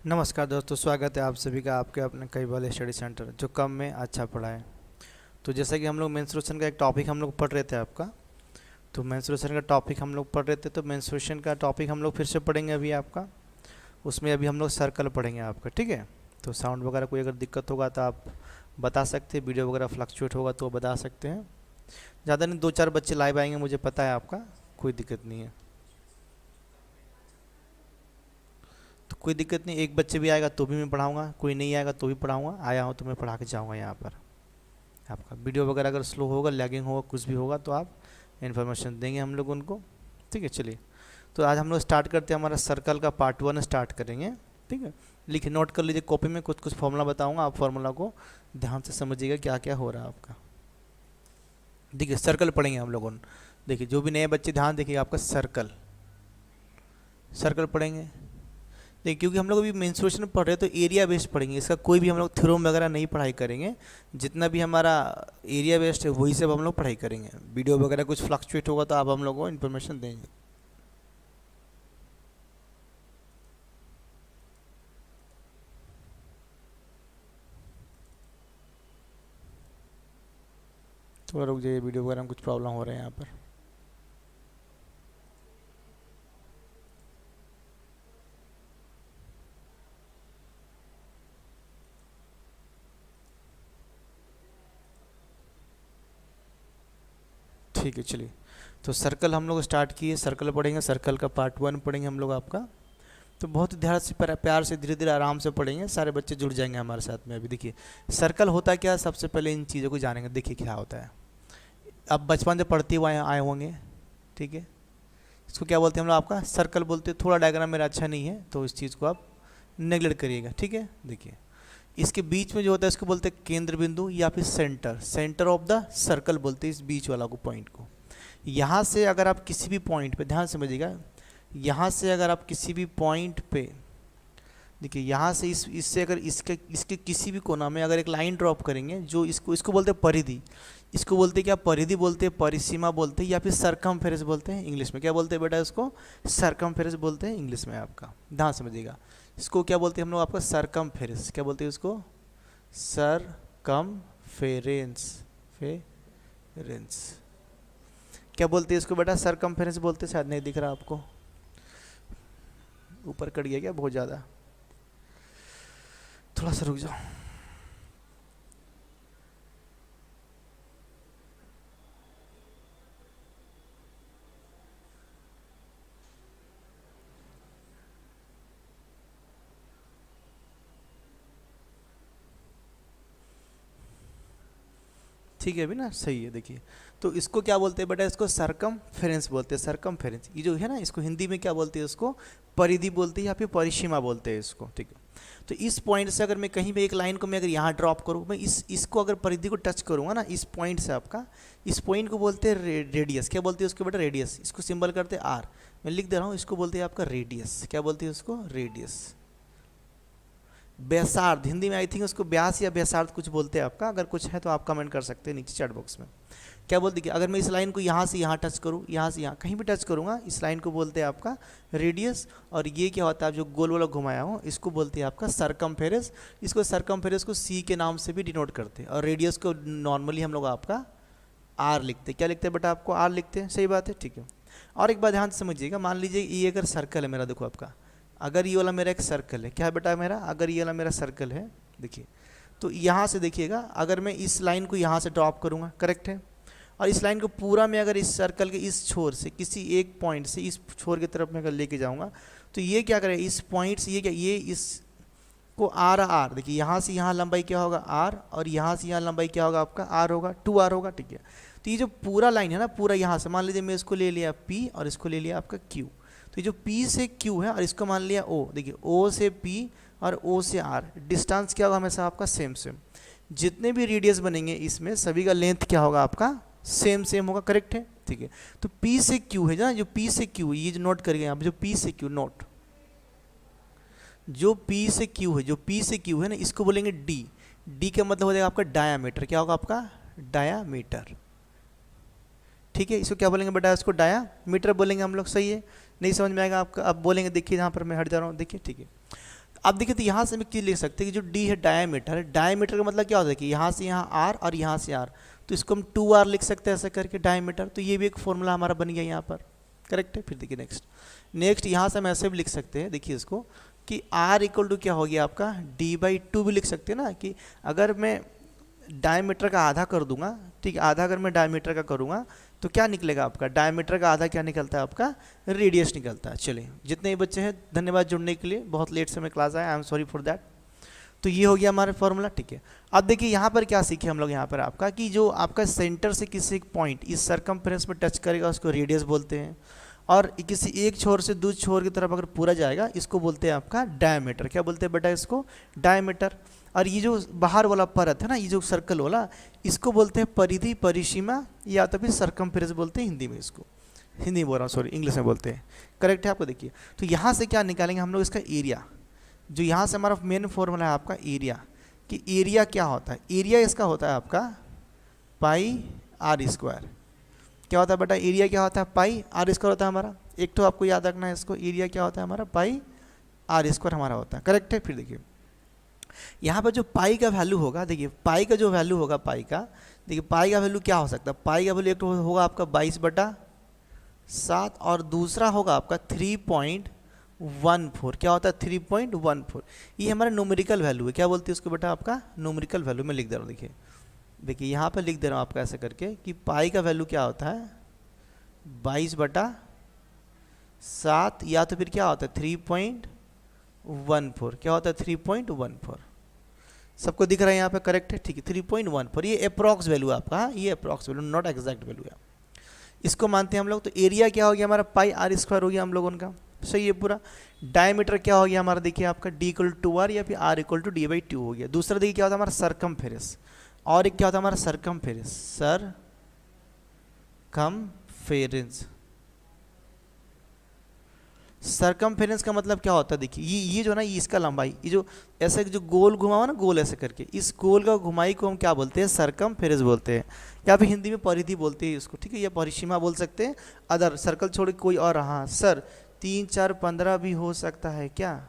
नमस्कार दोस्तों, स्वागत है आप सभी का आपके अपने कई वाले स्टडी सेंटर जो कम में अच्छा पढ़ाए। तो जैसा कि हम लोग मेंस्ट्रुएशन का एक टॉपिक हम लोग पढ़ रहे थे आपका, तो मेंस्ट्रुएशन का टॉपिक हम लोग पढ़ रहे थे, तो मेंस्ट्रुएशन का टॉपिक हम लोग फिर से पढ़ेंगे अभी आपका। उसमें अभी हम लोग सर्कल पढ़ेंगे आपका, ठीक है। तो साउंड वगैरह कोई अगर दिक्कत होगा तो आप बता सकते हैं, वीडियो वगैरह फ्लक्चुएट होगा तो बता सकते हैं। ज़्यादा नहीं, 2-4 बच्चे लाइव आएंगे, मुझे पता है आपका, कोई दिक्कत नहीं है। तो कोई दिक्कत नहीं, एक बच्चे भी आएगा तो भी मैं पढ़ाऊँगा, कोई नहीं आएगा तो भी पढ़ाऊँगा, आया हूँ तो मैं पढ़ा के जाऊँगा यहाँ पर। आपका वीडियो वगैरह अगर स्लो होगा, लैगिंग होगा, कुछ भी होगा तो आप इन्फॉर्मेशन देंगे हम लोग उनको, ठीक है। चलिए, तो आज हम लोग स्टार्ट करते हैं, हमारा सर्कल का पार्ट 1 स्टार्ट करेंगे, ठीक है। लिखिए, नोट कर लीजिए कॉपी में, कुछ कुछ फॉर्मूला बताऊंगा, आप फॉर्मूला को ध्यान से समझिएगा क्या क्या हो रहा है आपका। देखिए, सर्कल पढ़ेंगे हम लोगों। देखिए, जो भी नए बच्चे ध्यान देखिए, आपका सर्कल सर्कल पढ़ेंगे। देखिए, क्योंकि हम लोग अभी मेंस्ट्रुएशन पढ़ रहे हैं तो एरिया बेस्ड पढ़ेंगे, इसका कोई भी हम लोग थ्योरम वगैरह नहीं पढ़ाई करेंगे। जितना भी हमारा एरिया बेस्ड है वही सब हम लोग पढ़ाई करेंगे। वीडियो वगैरह कुछ फ्लक्चुएट होगा तो आप हम लोग को इन्फॉर्मेशन देंगे। थोड़ा रुक जाइए, वीडियो वगैरह में कुछ प्रॉब्लम हो रहे हैं यहाँ पर। ठीक है, चलिए। तो सर्कल हम लोग स्टार्ट किए, सर्कल पढ़ेंगे, सर्कल का पार्ट 1 पढ़ेंगे हम लोग आपका। तो बहुत ध्यान से प्यार से धीरे धीरे आराम से पढ़ेंगे, सारे बच्चे जुड़ जाएंगे हमारे साथ में। अभी देखिए, सर्कल होता क्या है, सबसे पहले इन चीज़ों को जानेंगे। देखिए क्या होता है, अब बचपन से पढ़ते हुए आए होंगे, ठीक है। इसको क्या बोलते हैं हम लोग, आपका सर्कल बोलते हैं। थोड़ा डायग्राम मेरा अच्छा नहीं है तो इस चीज़ को आप नेगलेक्ट करिएगा, ठीक है। देखिए, इसके बीच में जो होता है इसको बोलते हैं केंद्र बिंदु या फिर centre, centre of the circle बोलते हैं इस बीच वाला को, पॉइंट को। यहाँ से अगर आप किसी भी पॉइंट पे, ध्यान समझिएगा, यहाँ से अगर आप किसी भी पॉइंट पे, देखिए यहाँ से इससे अगर इसके किसी भी कोना में अगर एक लाइन ड्रॉप करेंगे, जो इसको बोलते हैं परिधि। इसको बोलते हैं क्या, परिधि बोलते हैं, परिसीमा बोलते हैं, या फिर सरकमफेरेंस बोलते हैं इंग्लिश में। क्या बोलते हैं बेटा इसको, सरकमफेरेंस बोलते हैं इंग्लिश में आपका, ध्यान समझिएगा। इसको क्या बोलते हैं हम लोग आपका, सरकमफेरेंस। क्या बोलते हैं इसको, सरकमफेरेंस, फेरेंस। क्या बोलते हैं इसको बेटा, सरकमफेरेंस बोलते हैं। शायद नहीं दिख रहा आपको, ऊपर कट गया क्या बहुत ज़्यादा, थोड़ा सा रुक जाओ। ठीक है, अभी ना सही है। देखिए, तो इसको क्या बोलते हैं बेटा, इसको सरकमफेरेंस बोलते हैं, सरकमफेरेंस। ये जो है ना, इसको हिंदी में क्या बोलते हैं, इसको परिधि बोलते हैं या फिर परिसीमा बोलते हैं इसको, ठीक है। तो इस पॉइंट से अगर मैं कहीं पे एक लाइन को मैं अगर यहाँ ड्रॉप करूँ, मैं इसको अगर परिधि को टच करूँगा ना, इस पॉइंट से आपका, इस पॉइंट को बोलते हैं रेडियस। क्या बोलते हैं उसको बेटा, रेडियस। इसको सिंबल करते हैं आर, मैं लिख दे रहा हूँ, इसको बोलते हैं आपका रेडियस। क्या बोलते हैं उसको, रेडियस। व्यासार्ध, हिंदी में आई थिंक उसको व्यास या व्यासार्ध कुछ बोलते हैं आपका, अगर कुछ है तो आप कमेंट कर सकते हैं नीचे चैट बॉक्स में। क्या बोलते हैं, अगर मैं इस लाइन को यहाँ से यहाँ टच करूँ, यहाँ से यहाँ कहीं भी टच करूँगा, इस लाइन को बोलते हैं आपका रेडियस। और ये क्या होता है, जो गोल वाला घुमाया हूँ, इसको बोलते हैं आपका सरकमफेरेंस। इसको सरकमफेरेंस को सी के नाम से भी डिनोट करते हैं, और रेडियस को नॉर्मली हम लोग आपका आर लिखते हैं। क्या लिखते हैं बेटा, आपको आर लिखते हैं, सही बात है, ठीक है। और एक बात ध्यान से समझिएगा, मान लीजिए ये अगर सर्कल है मेरा, देखो आपका, अगर ये वाला मेरा एक सर्कल है, क्या है बेटा मेरा, अगर ये वाला मेरा सर्कल है, देखिए, तो यहाँ से देखिएगा, अगर मैं इस लाइन को यहाँ से ड्रॉप करूँगा, करेक्ट है, और इस लाइन को पूरा मैं अगर इस सर्कल के इस छोर से, किसी एक पॉइंट से इस छोर की तरफ मैं अगर लेके जाऊँगा, तो ये क्या करेगा, इस पॉइंट से ये क्या, ये इस को आर, देखिए यहाँ से यहाँ लंबाई क्या होगा आर, और यहाँ से यहाँ लंबाई क्या होगा आपका आर होगा, 2r होगा, ठीक है। तो ये जो पूरा लाइन है ना, पूरा यहाँ से, मान लीजिए मैं इसको ले लिया P और इसको ले लिया आपका Q, तो ये जो P से Q है और इसको मान लिया O, देखिए O से P और O से R, डिस्टेंस क्या होगा हमेशा आपका सेम सेम। जितने भी रेडियस बनेंगे इसमें सभी का लेंथ क्या होगा आपका सेम सेम होगा, करेक्ट है, ठीक है। तो P से Q है ना, जो P से Q, ये जो नोट करिए आप, जो P से Q नोट, जो P से Q है, जो P से Q है ना, इसको बोलेंगे D। D का मतलब हो जाएगा आपका डायामीटर। क्या होगा आपका डायामीटर, ठीक है। इसको क्या बोलेंगे बेटा, इसको डायामीटर बोलेंगे हम लोग, सही है। नहीं समझ में आएगा आपका, अब बोलेंगे, देखिए यहाँ पर मैं हट जा रहा हूँ, देखिए, ठीक है। अब देखिए तो यहाँ से हम एक चीज़ लिख सकते हैं कि जो डी है डायमीटर, डायमीटर का मतलब क्या होता है कि यहाँ से यहाँ आर और यहाँ से आर, तो इसको हम 2r लिख सकते हैं ऐसे करके डायमीटर। तो ये भी एक फॉर्मूला हमारा बन गया यहाँ पर, करेक्ट है। फिर देखिए नेक्स्ट यहाँ से हम ऐसे भी लिख सकते हैं, देखिए इसको कि r इक्वल टू क्या हो गया आपका d/2 भी लिख सकते हैं ना, कि अगर मैं डायमीटर का आधा कर दूंगा, ठीक है, आधा अगर मैं डायमीटर का करूँगा तो क्या निकलेगा आपका, डायमीटर का आधा क्या निकलता है आपका, रेडियस निकलता है। चलिए जितने ही बच्चे हैं धन्यवाद जुड़ने के लिए, बहुत लेट से मैं क्लास आया, I am sorry for that. तो ये हो गया हमारा फॉर्मूला, ठीक है। अब देखिए यहाँ पर क्या सीखे हम लोग यहाँ पर आपका, कि जो आपका सेंटर से किसी पॉइंट इस सरकमफ्रेंस में टच करेगा उसको रेडियस बोलते हैं, और किसी एक छोर से दूसरे छोर की तरफ अगर पूरा जाएगा इसको बोलते हैं आपका डायमीटर। क्या बोलते हैं बेटा इसको, डायमीटर। और ये जो बाहर वाला परत है ना, ये जो सर्कल वाला, इसको बोलते हैं परिधि, परिसीमा, या तो फिर सरकमफ्रेंस बोलते हैं हिंदी में इसको, हिंदी में बोल रहा हूँ सॉरी, इंग्लिश में बोलते हैं, करेक्ट है आपको। देखिए तो यहाँ से क्या निकालेंगे हम लोग, इसका एरिया, जो यहाँ से हमारा मेन फॉर्मूला है आपका एरिया, कि एरिया क्या होता है, एरिया इसका होता है आपका पाई आर स्क्वायर। क्या होता है बेटा, एरिया क्या होता है, पाई आर स्क्वायर होता है हमारा। एक तो आपको याद रखना है इसको, एरिया क्या होता है हमारा, पाई आर स्क्वायर हमारा होता है, करेक्ट है। फिर देखिए यहाँ पर जो पाई का वैल्यू होगा, देखिए पाई का जो वैल्यू होगा, पाई का, देखिए पाई का वैल्यू क्या हो सकता है, पाई का वैल्यू एक तो होगा आपका 22/7 और दूसरा होगा आपका 3.14। क्या होता है 3.14, ये हमारा न्यूमेरिकल वैल्यू है। क्या बोलते हैं उसको बेटा, आपका न्यूमेरिकल वैल्यू में लिख दे रहा हूँ। देखिए यहाँ पर लिख दे रहा हूँ आपका ऐसे करके, कि पाई का वैल्यू क्या होता है 22/7, या तो फिर क्या होता है 3.14। क्या होता है 3.14, सबको दिख रहा है यहाँ पे, करेक्ट है, ठीक है। 3.14 ये अप्रॉक्स वैल्यू है आपका, ये approx value, not exact value है, इसको मानते हैं हम लोग। तो एरिया क्या हो गया हमारा, पाई आर स्क्वायर हो गया हम लोगों का, सही है पूरा। डायमीटर क्या हो गया हमारा, देखिए आपका d = 2r या फिर r = d/2 हो गया। दूसरा देखिए क्या होता है हमारा सरकमफेरेंस, और एक क्या होता है हमारा सरकमफेरेंस, सरकमफेरेंस। सरकमफेरेंस का मतलब क्या होता है, देखिए ये जो ना, ये इसका लंबाई, ये जो ऐसे जो गोल घुमा हुआ ना, गोल ऐसे करके, इस गोल का घुमाई को हम क्या बोलते हैं, सरकमफेरेंस बोलते हैं, या फिर हिंदी में परिधि बोलते हैं इसको, ठीक है, या परिसीमा बोल सकते हैं। अदर सर्कल छोड़ के कोई और, हाँ सर 3, 4, 15 भी हो सकता है क्या,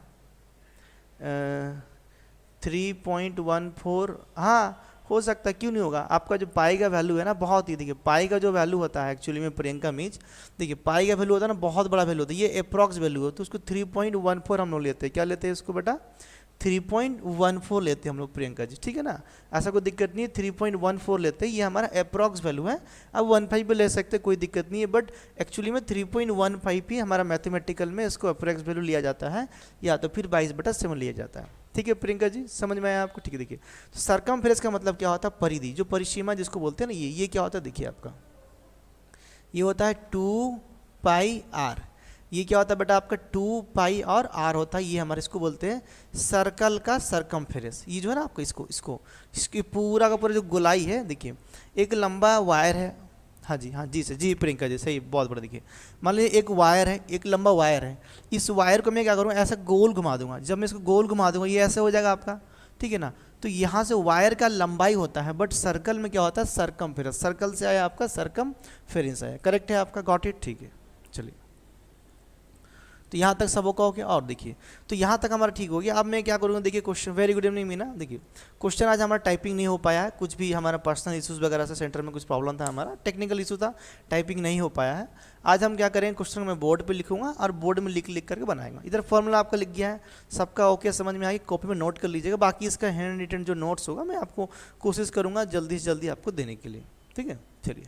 3.14, हाँ हो सकता है, क्यों नहीं होगा। आपका जो पाई का वैल्यू है ना, बहुत ही, देखिए पाई का जो वैल्यू होता है एक्चुअली में प्रियंका मीज, देखिए पाई का वैल्यू होता है ना, बहुत बड़ा वैल्यू होता है, ये अप्रॉक्स वैल्यू है, तो उसको 3.14 हम लोग लेते हैं। क्या लेते हैं इसको बेटा, 3.14 लेते हैं हम लोग प्रियंका जी, ठीक है ना, ऐसा कोई दिक्कत नहीं है, 3.14 लेते हैं, ये हमारा अप्रॉक्स वैल्यू है। अब 15 भी ले सकते हैं, कोई दिक्कत नहीं है, बट एक्चुअली में 3.15 ही हमारा मैथमेटिकल में इसको अप्रॉक्स वैल्यू लिया जाता है, या तो फिर 22/7 लिया जाता है, ठीक है प्रियंका जी, समझ में आया आपको, ठीक है। देखिए तो सरकमफेरेंस का मतलब क्या होता है, परिधि, जो परिसीमा जिसको बोलते हैं ना, ये क्या होता है, देखिए आपका ये होता है 2πr। ये क्या होता है बेटा आपका 2π और r होता है, ये हमारे इसको बोलते हैं सर्कल का सरकमफेरेंस। ये जो है ना आपको इसकी पूरा का पूरा जो गोलाई है, देखिए एक लंबा वायर है, हाँ जी सर जी प्रियंका जी सही, बहुत बड़ा। देखिए मान लीजिए एक वायर है, एक लंबा वायर है, इस वायर को मैं क्या करूँगा, ऐसा गोल घुमा दूंगा। जब मैं इसको गोल घुमा दूंगा ये ऐसे हो जाएगा आपका, ठीक है ना। तो यहाँ से वायर का लंबाई होता है, बट सर्कल में क्या होता है सरकमफेरेंस, सर्कल से आया आपका सरकमफेरेंस आया, करेक्ट है आपका, गॉट इट, ठीक है। चलिए तो यहाँ तक सब हो गया, और देखिए तो यहाँ तक हमारा ठीक हो गया। अब मैं क्या करूँगा, देखिए question, very good evening Meena. देखिए क्वेश्चन आज हमारा टाइपिंग नहीं हो पाया है, कुछ भी हमारा पर्सनल इश्यूज़ वगैरह से सेंटर में कुछ प्रॉब्लम था, हमारा टेक्निकल इशू था, टाइपिंग नहीं हो पाया है। आज हम क्या करेंगे, क्वेश्चन मैं बोर्ड पे लिखूंगा और बोर्ड में लिख करके बनाएंगे। इधर फॉर्मूला आपका लिख गया है, सबका ओके, समझ में आएगी, कॉपी में नोट कर लीजिएगा। बाकी इसका हैंड रिटन जो नोट्स होगा मैं आपको कोशिश करूँगा जल्दी से जल्दी आपको देने के लिए, ठीक है। चलिए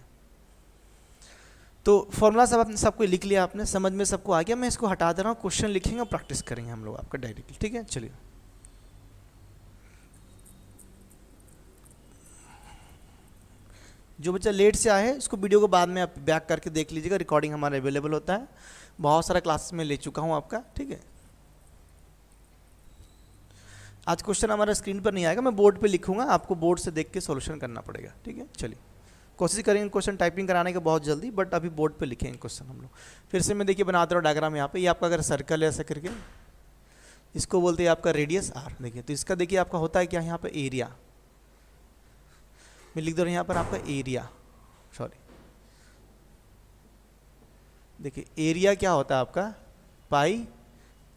तो फॉर्मूला सब आपने सबको लिख लिया, आपने समझ में सबको आ गया। मैं इसको हटा दे रहा हूँ, क्वेश्चन लिखेंगे और प्रैक्टिस करेंगे हम लोग आपका डायरेक्टली, ठीक है। चलिए जो बच्चा लेट से आए उसको वीडियो को बाद में आप बैक करके देख लीजिएगा, रिकॉर्डिंग हमारा अवेलेबल होता है, बहुत सारा क्लासेस में ले चुका हूँ आपका, ठीक है। आज क्वेश्चन हमारा स्क्रीन पर नहीं आएगा, मैं बोर्ड पे लिखूंगा, आपको बोर्ड से देख के सॉल्यूशन करना पड़ेगा, ठीक है। चलिए कोशिश करेंगे क्वेश्चन टाइपिंग कराने का बहुत जल्दी, बट अभी बोर्ड पे लिखेंगे क्वेश्चन हम लोग। फिर से मैं देखिए बनाते रहो डायग्राम यहाँ पे, ये आपका अगर सर्कल है ऐसा करके, इसको बोलते हैं आपका रेडियस r। देखिए तो इसका देखिए आपका होता है क्या, यहाँ पे एरिया, मैं लिख दे रहा हूँ यहाँ पर आपका एरिया, सॉरी देखिए एरिया क्या होता है आपका पाई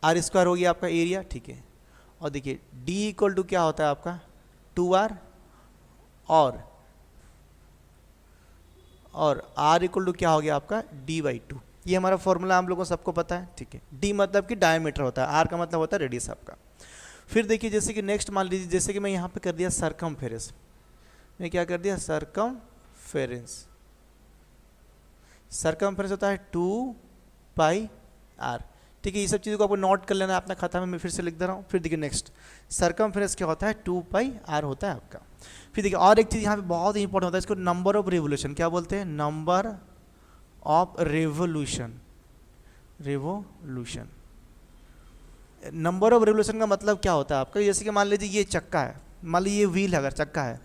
आर स्क्वायर हो गया आपका एरिया, ठीक है। और देखिए d इक्वल टू क्या होता है आपका 2r, और r इक्वल टू क्या हो गया आपका d/2। ये हमारा फॉर्मूला हम लोगों को सबको पता है, ठीक है। d मतलब कि डायमीटर होता है, r का मतलब होता है रेडियस आपका। फिर देखिए जैसे कि नेक्स्ट मान लीजिए, जैसे कि मैं यहाँ पे कर दिया सरकमफेरेंस, मैं क्या कर दिया सरकमफेरेंस। सरकमफेरेंस होता है 2πr, ठीक है। ये सब चीज़ों को आपको नोट कर लेना है अपना खाता में, मैं फिर से लिख दे रहा हूँ। फिर देखिए नेक्स्ट सरकमफेरेंस क्या होता है 2πr होता है आपका। फिर देखिए और एक चीज़ यहाँ पे बहुत ही इंपॉर्टेंट होता है, इसको नंबर ऑफ रिवोल्यूशन क्या बोलते हैं, number of revolution. Number of revolution का मतलब क्या होता है आपका, जैसे कि मान लीजिए ये चक्का है, मान लीजिए ये व्हील है, अगर चक्का है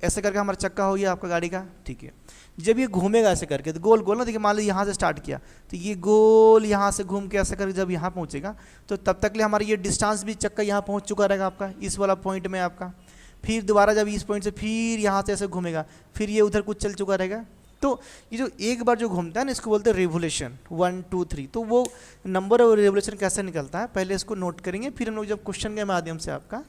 ऐसे करके हमारा चक्का हो गया आपका गाड़ी का, ठीक है। जब ये घूमेगा ऐसे करके तो गोल गोल ना, देखिए मान लीजिए यहाँ से स्टार्ट किया तो ये गोल यहाँ से घूम के ऐसे करके जब यहाँ पहुँचेगा तो तब तक लिए हमारा ये डिस्टेंस भी चक्का यहाँ पहुँच चुका रहेगा आपका इस वाला पॉइंट में आपका। फिर दोबारा जब इस पॉइंट से फिर यहाँ से ऐसे घूमेगा, फिर ये उधर कुछ चल चुका रहेगा। तो ये जो एक बार जो घूमता है ना, इसको बोलते हैं रिवोल्यूशन, 1 2 3। तो वो नंबर ऑफ रिवोल्यूशन कैसे निकलता है पहले इसको नोट करेंगे, फिर हम लोग जब क्वेश्चन के माध्यम से आपका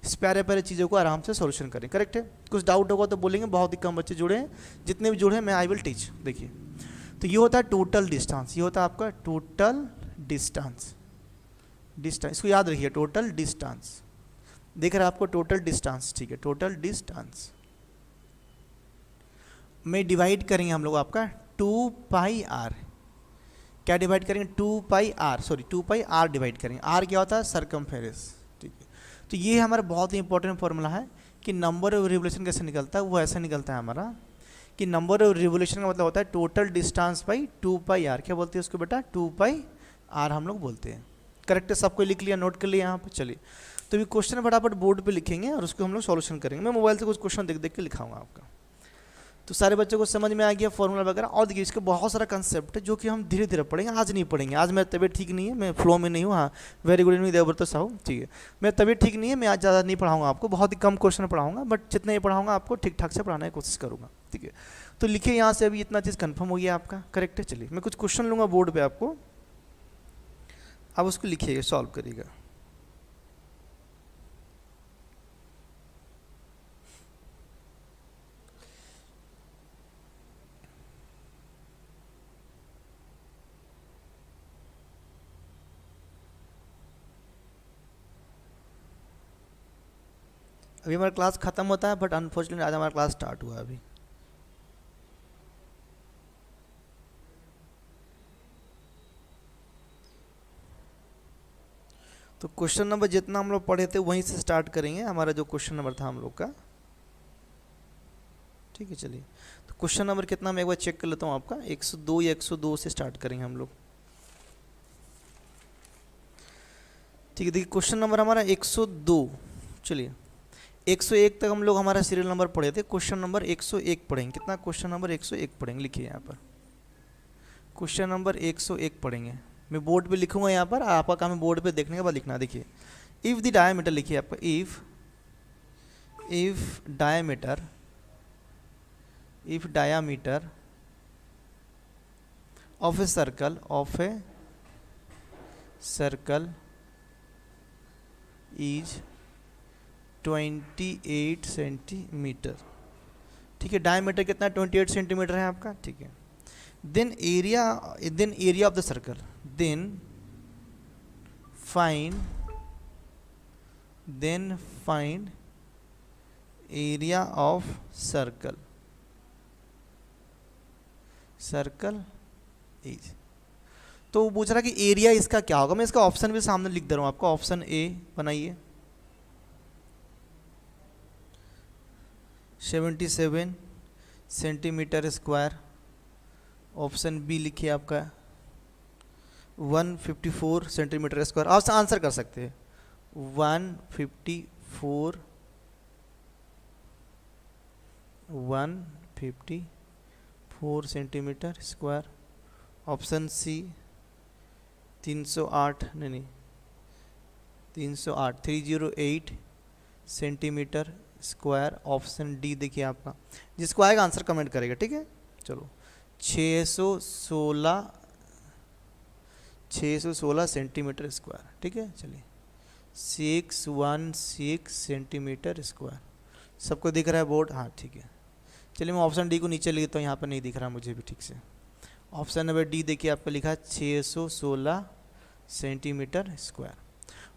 इस प्यारे प्यारे चीज़ों को आराम से सॉल्यूशन करें। करेक्ट है? कुछ डाउट होगा तो बोलेंगे, बहुत ही कम बच्चे जुड़े हैं, जितने भी जुड़े हैं मैं आई विल टीच। देखिए तो ये होता है टोटल डिस्टेंस, ये होता है आपका टोटल डिस्टेंस। इसको याद रखिए, टोटल डिस्टेंस देख रहे हैं आपको, टोटल डिस्टेंस, ठीक है। टोटल डिस्टेंस में डिवाइड करेंगे हम लोग आपका 2πr, क्या डिवाइड करेंगे 2πr डिवाइड करेंगे। r क्या होता है सरकमफेरेंस, ठीक है। तो ये हमारा बहुत ही इंपॉर्टेंट फॉर्मूला है कि नंबर ऑफ रिवोल्यूशन कैसे निकलता है, वो ऐसा निकलता है हमारा कि नंबर ऑफ रिवोल्यूशन का मतलब होता है टोटल डिस्टेंस बाई 2πr। क्या बोलते हैं उसको बेटा, 2πr हम लोग बोलते हैं। करेक्ट है? सबको लिख लिया, नोट कर लिया यहाँ पर। चलिए तो ये क्वेश्चन फटाफट बोर्ड पे लिखेंगे और उसको हम लोग सॉल्यूशन करेंगे। मैं मोबाइल से कुछ क्वेश्चन देख देख के लिखाऊंगा आपका, तो सारे बच्चों को समझ में आ गया फॉर्मूला वगैरह। और देखिए इसका बहुत सारा कंसेप्ट है जो कि हम धीरे धीरे पढ़ेंगे, आज नहीं पढ़ेंगे। आज मेरी तबीयत ठीक नहीं है, मैं फ्लो में नहीं हूँ। हाँ, very good evening Devvrat Sahu, ठीक है। मेरी तबीयत ठीक नहीं है, मैं आज ज़्यादा नहीं पढ़ाऊंगा आपको, बहुत ही कम क्वेश्चन पढ़ाऊंगा, बट जितना ही पढ़ाऊंगा आपको ठीक ठाक से पढ़ाने की कोशिश करूँगा, ठीक है। तो लिखिए यहाँ से, अभी इतना चीज़ कन्फर्म हो गया आपका। करेक्ट है? चलिए मैं कुछ क्वेश्चन लूँगा बोर्ड पर आपको, आप उसको लिखिएगा, सॉल्व करिएगा। अभी हमारा क्लास ख़त्म होता है, बट अनफॉर्चुनेटली आज हमारा क्लास स्टार्ट हुआ अभी। तो क्वेश्चन नंबर जितना हम लोग पढ़े थे वहीं से स्टार्ट करेंगे, हमारा जो क्वेश्चन नंबर था हम लोग का, ठीक है। चलिए तो क्वेश्चन नंबर कितना मैं एक बार चेक कर लेता हूँ आपका, 102 या 102 से स्टार्ट करेंगे हम लोग, ठीक है। देखिए क्वेश्चन नंबर हमारा 102। चलिए 101 तक हम लोग हमारा सीरियल नंबर पढ़े थे, क्वेश्चन नंबर 101 पढ़ेंगे। कितना? क्वेश्चन नंबर 101 पढ़ेंगे, लिखिए यहाँ पर क्वेश्चन नंबर 101 पढ़ेंगे। मैं बोर्ड पे लिखूंगा यहाँ पर, आपका काम है बोर्ड पे देखने के बाद लिखना। देखिए इफ़ द डायमीटर, लिखिए आपका if diameter of a circle is 28 centimetre, ठीक है। डायमीटर कितना? 28 सेंटीमीटर है आपका, ठीक है। Then area of the circle, find area of circle is. तो वो पूछ रहा है कि एरिया इसका क्या होगा। मैं इसका ऑप्शन भी सामने लिख दे रहा हूँ आपका। ऑप्शन ए बनाइए 77 सेंटीमीटर स्क्वायर। ऑप्शन बी लिखिए आपका 154 सेंटीमीटर स्क्वायर। आप आंसर कर सकते हैं 154 सेंटीमीटर स्क्वायर। ऑप्शन सी 308 नहीं 308 सेंटीमीटर स्क्वायर। ऑप्शन डी देखिए आपका, जिसको आएगा आंसर कमेंट करेगा, ठीक है। चलो 616 सेंटीमीटर स्क्वायर, ठीक है। चलिए 616 सेंटीमीटर स्क्वायर। सबको दिख रहा है बोर्ड? हाँ ठीक है। चलिए मैं ऑप्शन डी को नीचे लिख देता हूँ, यहाँ पर नहीं दिख रहा मुझे भी ठीक से। ऑप्शन नंबर डी देखिए आपका लिखा है 616 सेंटीमीटर स्क्वायर।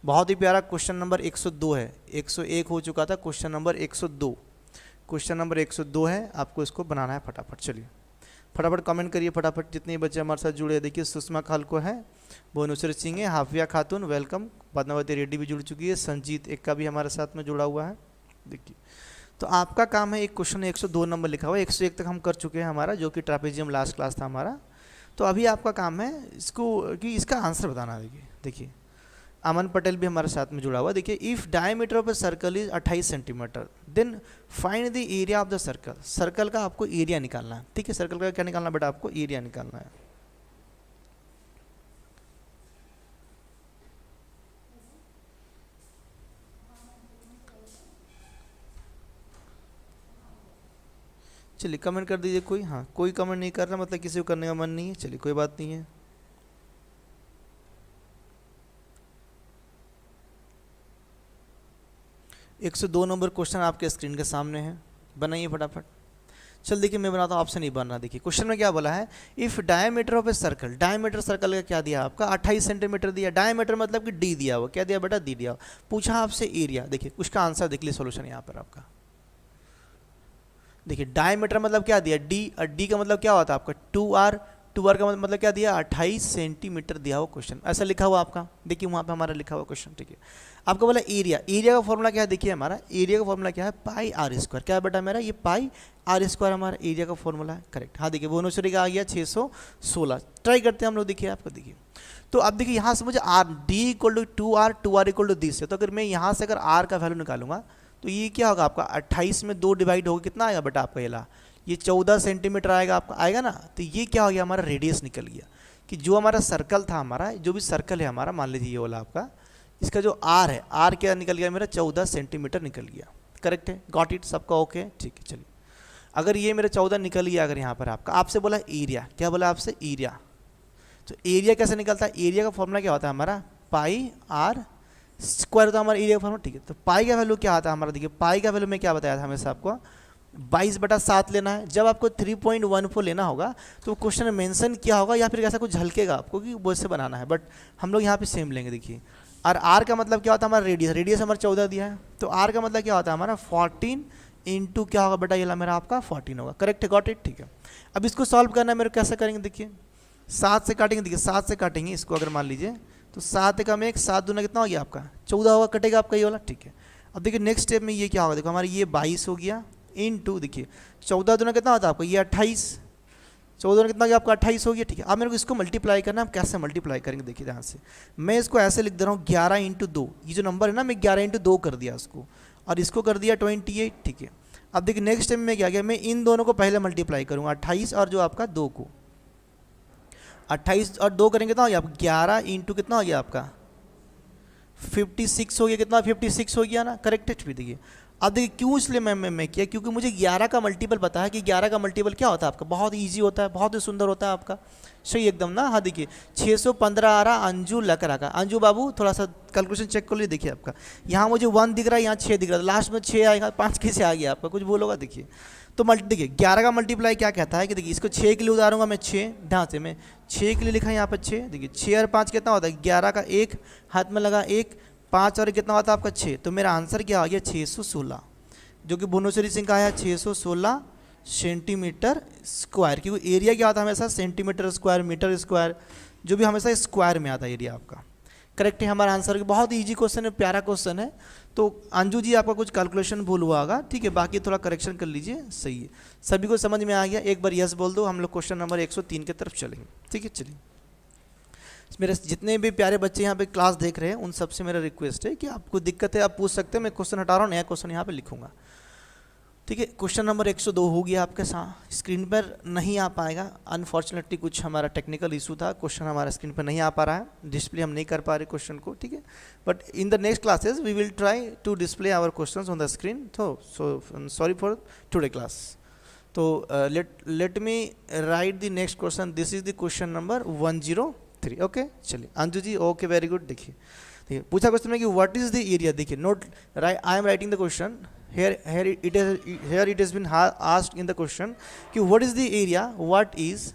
बहुत ही प्यारा क्वेश्चन नंबर 102 है। 101 हो चुका था, क्वेश्चन नंबर 102। क्वेश्चन नंबर 102 है, आपको इसको बनाना है फटाफट। चलिए फटाफट कमेंट करिए फटाफट, जितने बच्चे हमारे साथ जुड़े हैं। देखिए सुषमा खालको है, भुवनेश्वर सिंह है, हाफिया खातून वेलकम, पद्मावती रेड्डी भी जुड़ चुकी है, संजीत एक का भी हमारे साथ में जुड़ा हुआ है। देखिए तो आपका काम है, एक क्वेश्चन 102 नंबर लिखा हुआ है, 101 तक हम कर चुके हैं हमारा, जो कि ट्रापेजियम लास्ट क्लास था हमारा। तो अभी आपका काम है इसको कि इसका आंसर बताना। देखिए अमन पटेल भी हमारे साथ में जुड़ा हुआ। देखिए if diameter of a circle is 28 centimetre then find the area of the circle. Circle का आपको एरिया निकालना है, ठीक है। सर्कल का क्या निकालना है बेटा? आपको एरिया निकालना है। चलिए कमेंट कर दीजिए कोई। हाँ कोई कमेंट नहीं कर रहा, मतलब किसी को करने का मन नहीं है। चलिए कोई बात नहीं है। एक 102 नंबर क्वेश्चन आपके स्क्रीन के सामने है, बनाइए फटाफट। चल देखिए मैं बनाता हूँ, ऑप्शन नहीं बन रहा। देखिए क्वेश्चन में क्या बोला है, if diameter of a circle, diameter circle का क्या दिया आपका? 28 सेंटीमीटर दिया। डायमीटर मतलब कि डी दिया हुआ, क्या दिया बेटा? डी दिया हुआ। पूछा आपसे एरिया। देखिए उसका आंसर देख लीजिए, सोल्यूशन यहाँ पर आपका। देखिए डायमीटर मतलब क्या दिया? डी, और डी का मतलब क्या होता है आपका? 2r। 2r का मतलब क्या दिया? 28 सेंटीमीटर दिया हुआ क्वेश्चन, ऐसा लिखा हुआ आपका। देखिए वहाँ पे हमारा लिखा हुआ क्वेश्चन, ठीक है। आपको बोला एरिया, एरिया का फॉर्मूला क्या है? देखिए हमारा एरिया का फॉर्मूला क्या है? पाई आर स्क्वायर। क्या है बेटा मेरा? ये पाई आर स्क्वायर हमारा एरिया का फॉर्मूला है, करेक्ट। हाँ देखिए भुवनेश्वरी का आ गया 616। ट्राई करते हैं हम लोग, देखिए आपको। देखिए तो अब देखिए यहाँ से मुझे R, D equal to 2r, 2r इक्वल टू दिस है। तो अगर मैं यहाँ से अगर आर का वैल्यू निकालूंगा तो ये क्या होगा आपका? 28 में 2 डिवाइड होगा, कितना आएगा बेटा आपका? ये 14 सेंटीमीटर आएगा आपका, आएगा ना। तो ये क्या हो गया? हमारा रेडियस निकल गया। कि जो हमारा सर्कल था, हमारा जो भी सर्कल है हमारा, मान लीजिए ये वाला आपका, इसका जो आर है, आर क्या निकल गया मेरा? 14 सेंटीमीटर निकल गया, करेक्ट है। Got it? सबका ओके? ठीक है। चलिए अगर ये मेरा 14 निकल गया, अगर यहाँ पर आपका आपसे बोला एरिया, क्या बोला आपसे? एरिया। तो एरिया कैसे निकलता है? एरिया का फॉर्मूला क्या होता है हमारा? पाई आर स्क्वायर होता है हमारा एरिया का फॉर्मूला, ठीक है। तो पाई का वैल्यू क्या आता है हमारा? देखिए पाई का वैल्यू में क्या बताया था हमेशा आपको? 22/7 लेना है। जब आपको 3.14 लेना होगा तो क्वेश्चन में मेंशन किया होगा, या फिर ऐसा कुछ झलकेगा आपको कि वो इससे बनाना है, बट हम लोग यहाँ पे सेम लेंगे। देखिए और आर का मतलब क्या होता है हमारा? रेडियस। रेडियस हमारा 14 दिया है, तो आर का मतलब क्या होता है हमारा? 14 इंटू क्या होगा बेटा? ये मेरा आपका 14 होगा, करेक्ट है। Got it? ठीक है। अब इसको सॉल्व करना है मेरे, कैसे करेंगे? देखिए 7 से काटेंगे। देखिए 7 से काटेंगे इसको, अगर मान लीजिए तो 7 एकम 1, 7 दूना कितना हो गया आपका? 14 होगा, कटेगा आपका ये वाला, ठीक है। अब देखिए नेक्स्ट स्टेप में ये क्या होगा? देखो हमारा ये 22 हो गया इनटू, देखिए 14 दूना कितना होता है आपका? ये 28। 14 दूना कितना हो गया आपका? 28 हो गया, ठीक है। अब मेरे को इसको मल्टीप्लाई करना है। हम कैसे मल्टीप्लाई करेंगे? देखिए ध्यान से, मैं इसको ऐसे लिख दे रहा हूँ 11 इंटू 2। ये जो नंबर है ना, मैं 11 इंटू 2 कर दिया इसको, और इसको कर दिया 28, ठीक है। अब देखिए नेक्स्ट स्टेप में क्या गया? मैं इन दोनों को पहले मल्टीप्लाई करूँगा, 28 और जो आपका 2 को। 28 और 2 करेंगे कितना हो गया? 11 इंटू कितना हो गया आपका? 56 हो गया। कितना? 56 हो गया ना, करेक्ट है। देखिए अब देखिए क्यों इसलिए मैं किया, क्योंकि मुझे 11 का मल्टीपल पता है कि 11 का मल्टीपल क्या होता है आपका? बहुत इजी होता है, बहुत ही सुंदर होता है आपका, सही एकदम ना। हाँ देखिए 615 आ रहा, अंजू लकड़ा का। अंजू बाबू थोड़ा सा कैलकुलेशन चेक कर लीजिए। देखिए आपका यहाँ मुझे 1 दिख रहा है, यहाँ 6 दिख रहा है, लास्ट में 6 आएगा, 5 कैसे आ गया आपका? कुछ बोलोगा? देखिए तो देखिए 11 का मल्टीप्लाई क्या कहता है कि देखिए इसको 6 के लिए उतारूंगा मैं, 6 ध्यान से, मैं 6 के लिए लिखा है यहाँ पर 6। देखिए 6 और 5 कितना होता है? 11 का 1 हाथ में लगा, 1 5 और कितना होता है आपका? 6। तो मेरा आंसर क्या आ गया? 616, जो कि भुवनेश्वरी सिंह का आया 616 सेंटीमीटर स्क्वायर। क्योंकि एरिया क्या आता है हमेशा? सेंटीमीटर स्क्वायर, मीटर स्क्वायर, जो भी हमेशा स्क्वायर में आता है एरिया आपका, करेक्ट है। हमारा आंसर बहुत ईजी क्वेश्चन है, प्यारा क्वेश्चन है। तो अंजू जी आपका कुछ कैलकुलेशन भूल हुआ होगा, ठीक है, बाकी थोड़ा करेक्शन कर लीजिए, सही है। सभी को समझ में आ गया? एक बार यस बोल दो, हम लोग क्वेश्चन नंबर 103 की तरफ चलेंगे, ठीक है। चलिए मेरे जितने भी प्यारे बच्चे यहाँ पे क्लास देख रहे हैं उन सबसे मेरा रिक्वेस्ट है कि आपको दिक्कत है आप पूछ सकते हैं, मैं क्वेश्चन हटा रहा हूँ, नया क्वेश्चन यहाँ पे लिखूंगा, ठीक है। क्वेश्चन नंबर 102 हो गया आपके साथ, स्क्रीन पर नहीं आ पाएगा अनफॉर्चुनेटली, कुछ हमारा टेक्निकल इशू था, क्वेश्चन हमारा स्क्रीन पर नहीं आ पा रहा है, डिस्प्ले हम नहीं कर पा रहे क्वेश्चन को, ठीक है। But in the next classes we will try to display our questions on the screen. तो सॉरी फॉर टुडे क्लास। तो let me write the next question. This is the question number 103, okay. चलिए Anju ji, okay, very good. देखिए देखिए पूछा question में कि what is the area, देखिए note, I am writing the question here it has been asked in the question कि what is the area, what is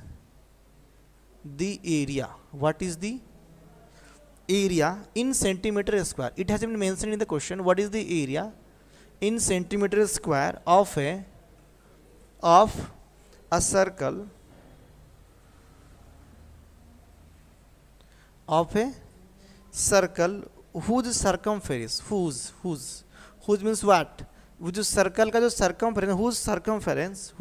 the area, what is the area in centimeter square. It has been mentioned in the question what is the area in centimeter square of a circle whose circumference, whose means what, वो जो circle का जो circumference, whose circumference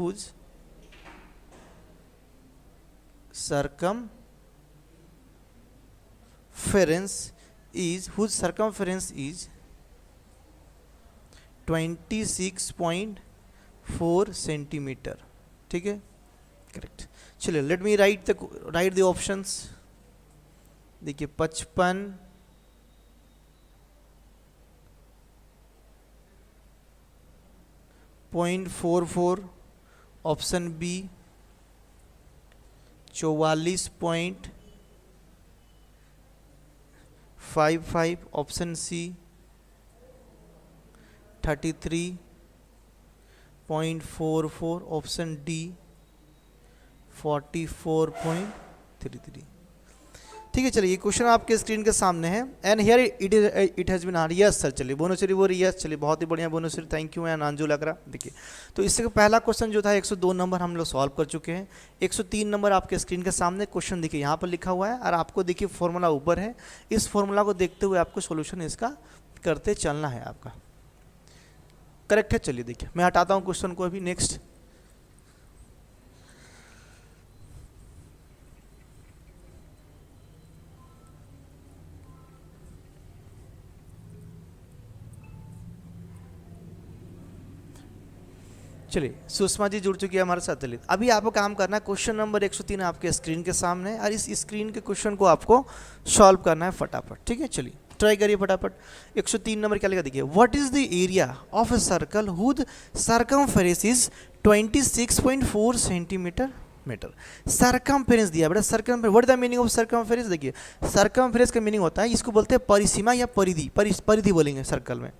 is 26.4 centimetre, ठीक है, correct. चलिए let me write the options. देखिए 55.44 option B, 44.55 option C, 33.44 option D, 44.33। ठीक है, चलिए ये क्वेश्चन आपके स्क्रीन के सामने है and here it has been R, yes sir, चलिए बोनोश्री बोल रही, यस चलिए बहुत ही बढ़िया Bonoshree, thank you and Anju लग रहा। देखिए तो इससे पहला क्वेश्चन जो था 102 नंबर हम लोग सॉल्व कर चुके हैं। 103 नंबर आपके स्क्रीन के सामने क्वेश्चन देखिए यहाँ पर लिखा हुआ है और आपको देखिए फॉर्मूला ऊपर है, इस फॉर्मूला को देखते हुए आपको सोल्यूशन इसका करते चलना है आपका, करेक्ट है। चलिए देखिए मैं हटाता हूँ क्वेश्चन को अभी, नेक्स्ट। चलिए सुषमा जी जुड़ चुकी है हमारे साथ। चलिए अभी आपको काम करना है, क्वेश्चन नंबर 103 आपके स्क्रीन के सामने और इस स्क्रीन के क्वेश्चन को आपको सॉल्व करना है फटाफट, ठीक है। चलिए ट्राई करिए फटाफट। 103 नंबर क्या लिखा देखिए, what is the area of a circle whose circumference is 26.4 centimetre. Circumference दिया बेटा, circumference, what is the meaning of circumference. देखिए सर्कमफेरेंस का मीनिंग होता है, इसको बोलते हैं परिसीमा या परिधि, परिधि बोलेंगे सर्कल में।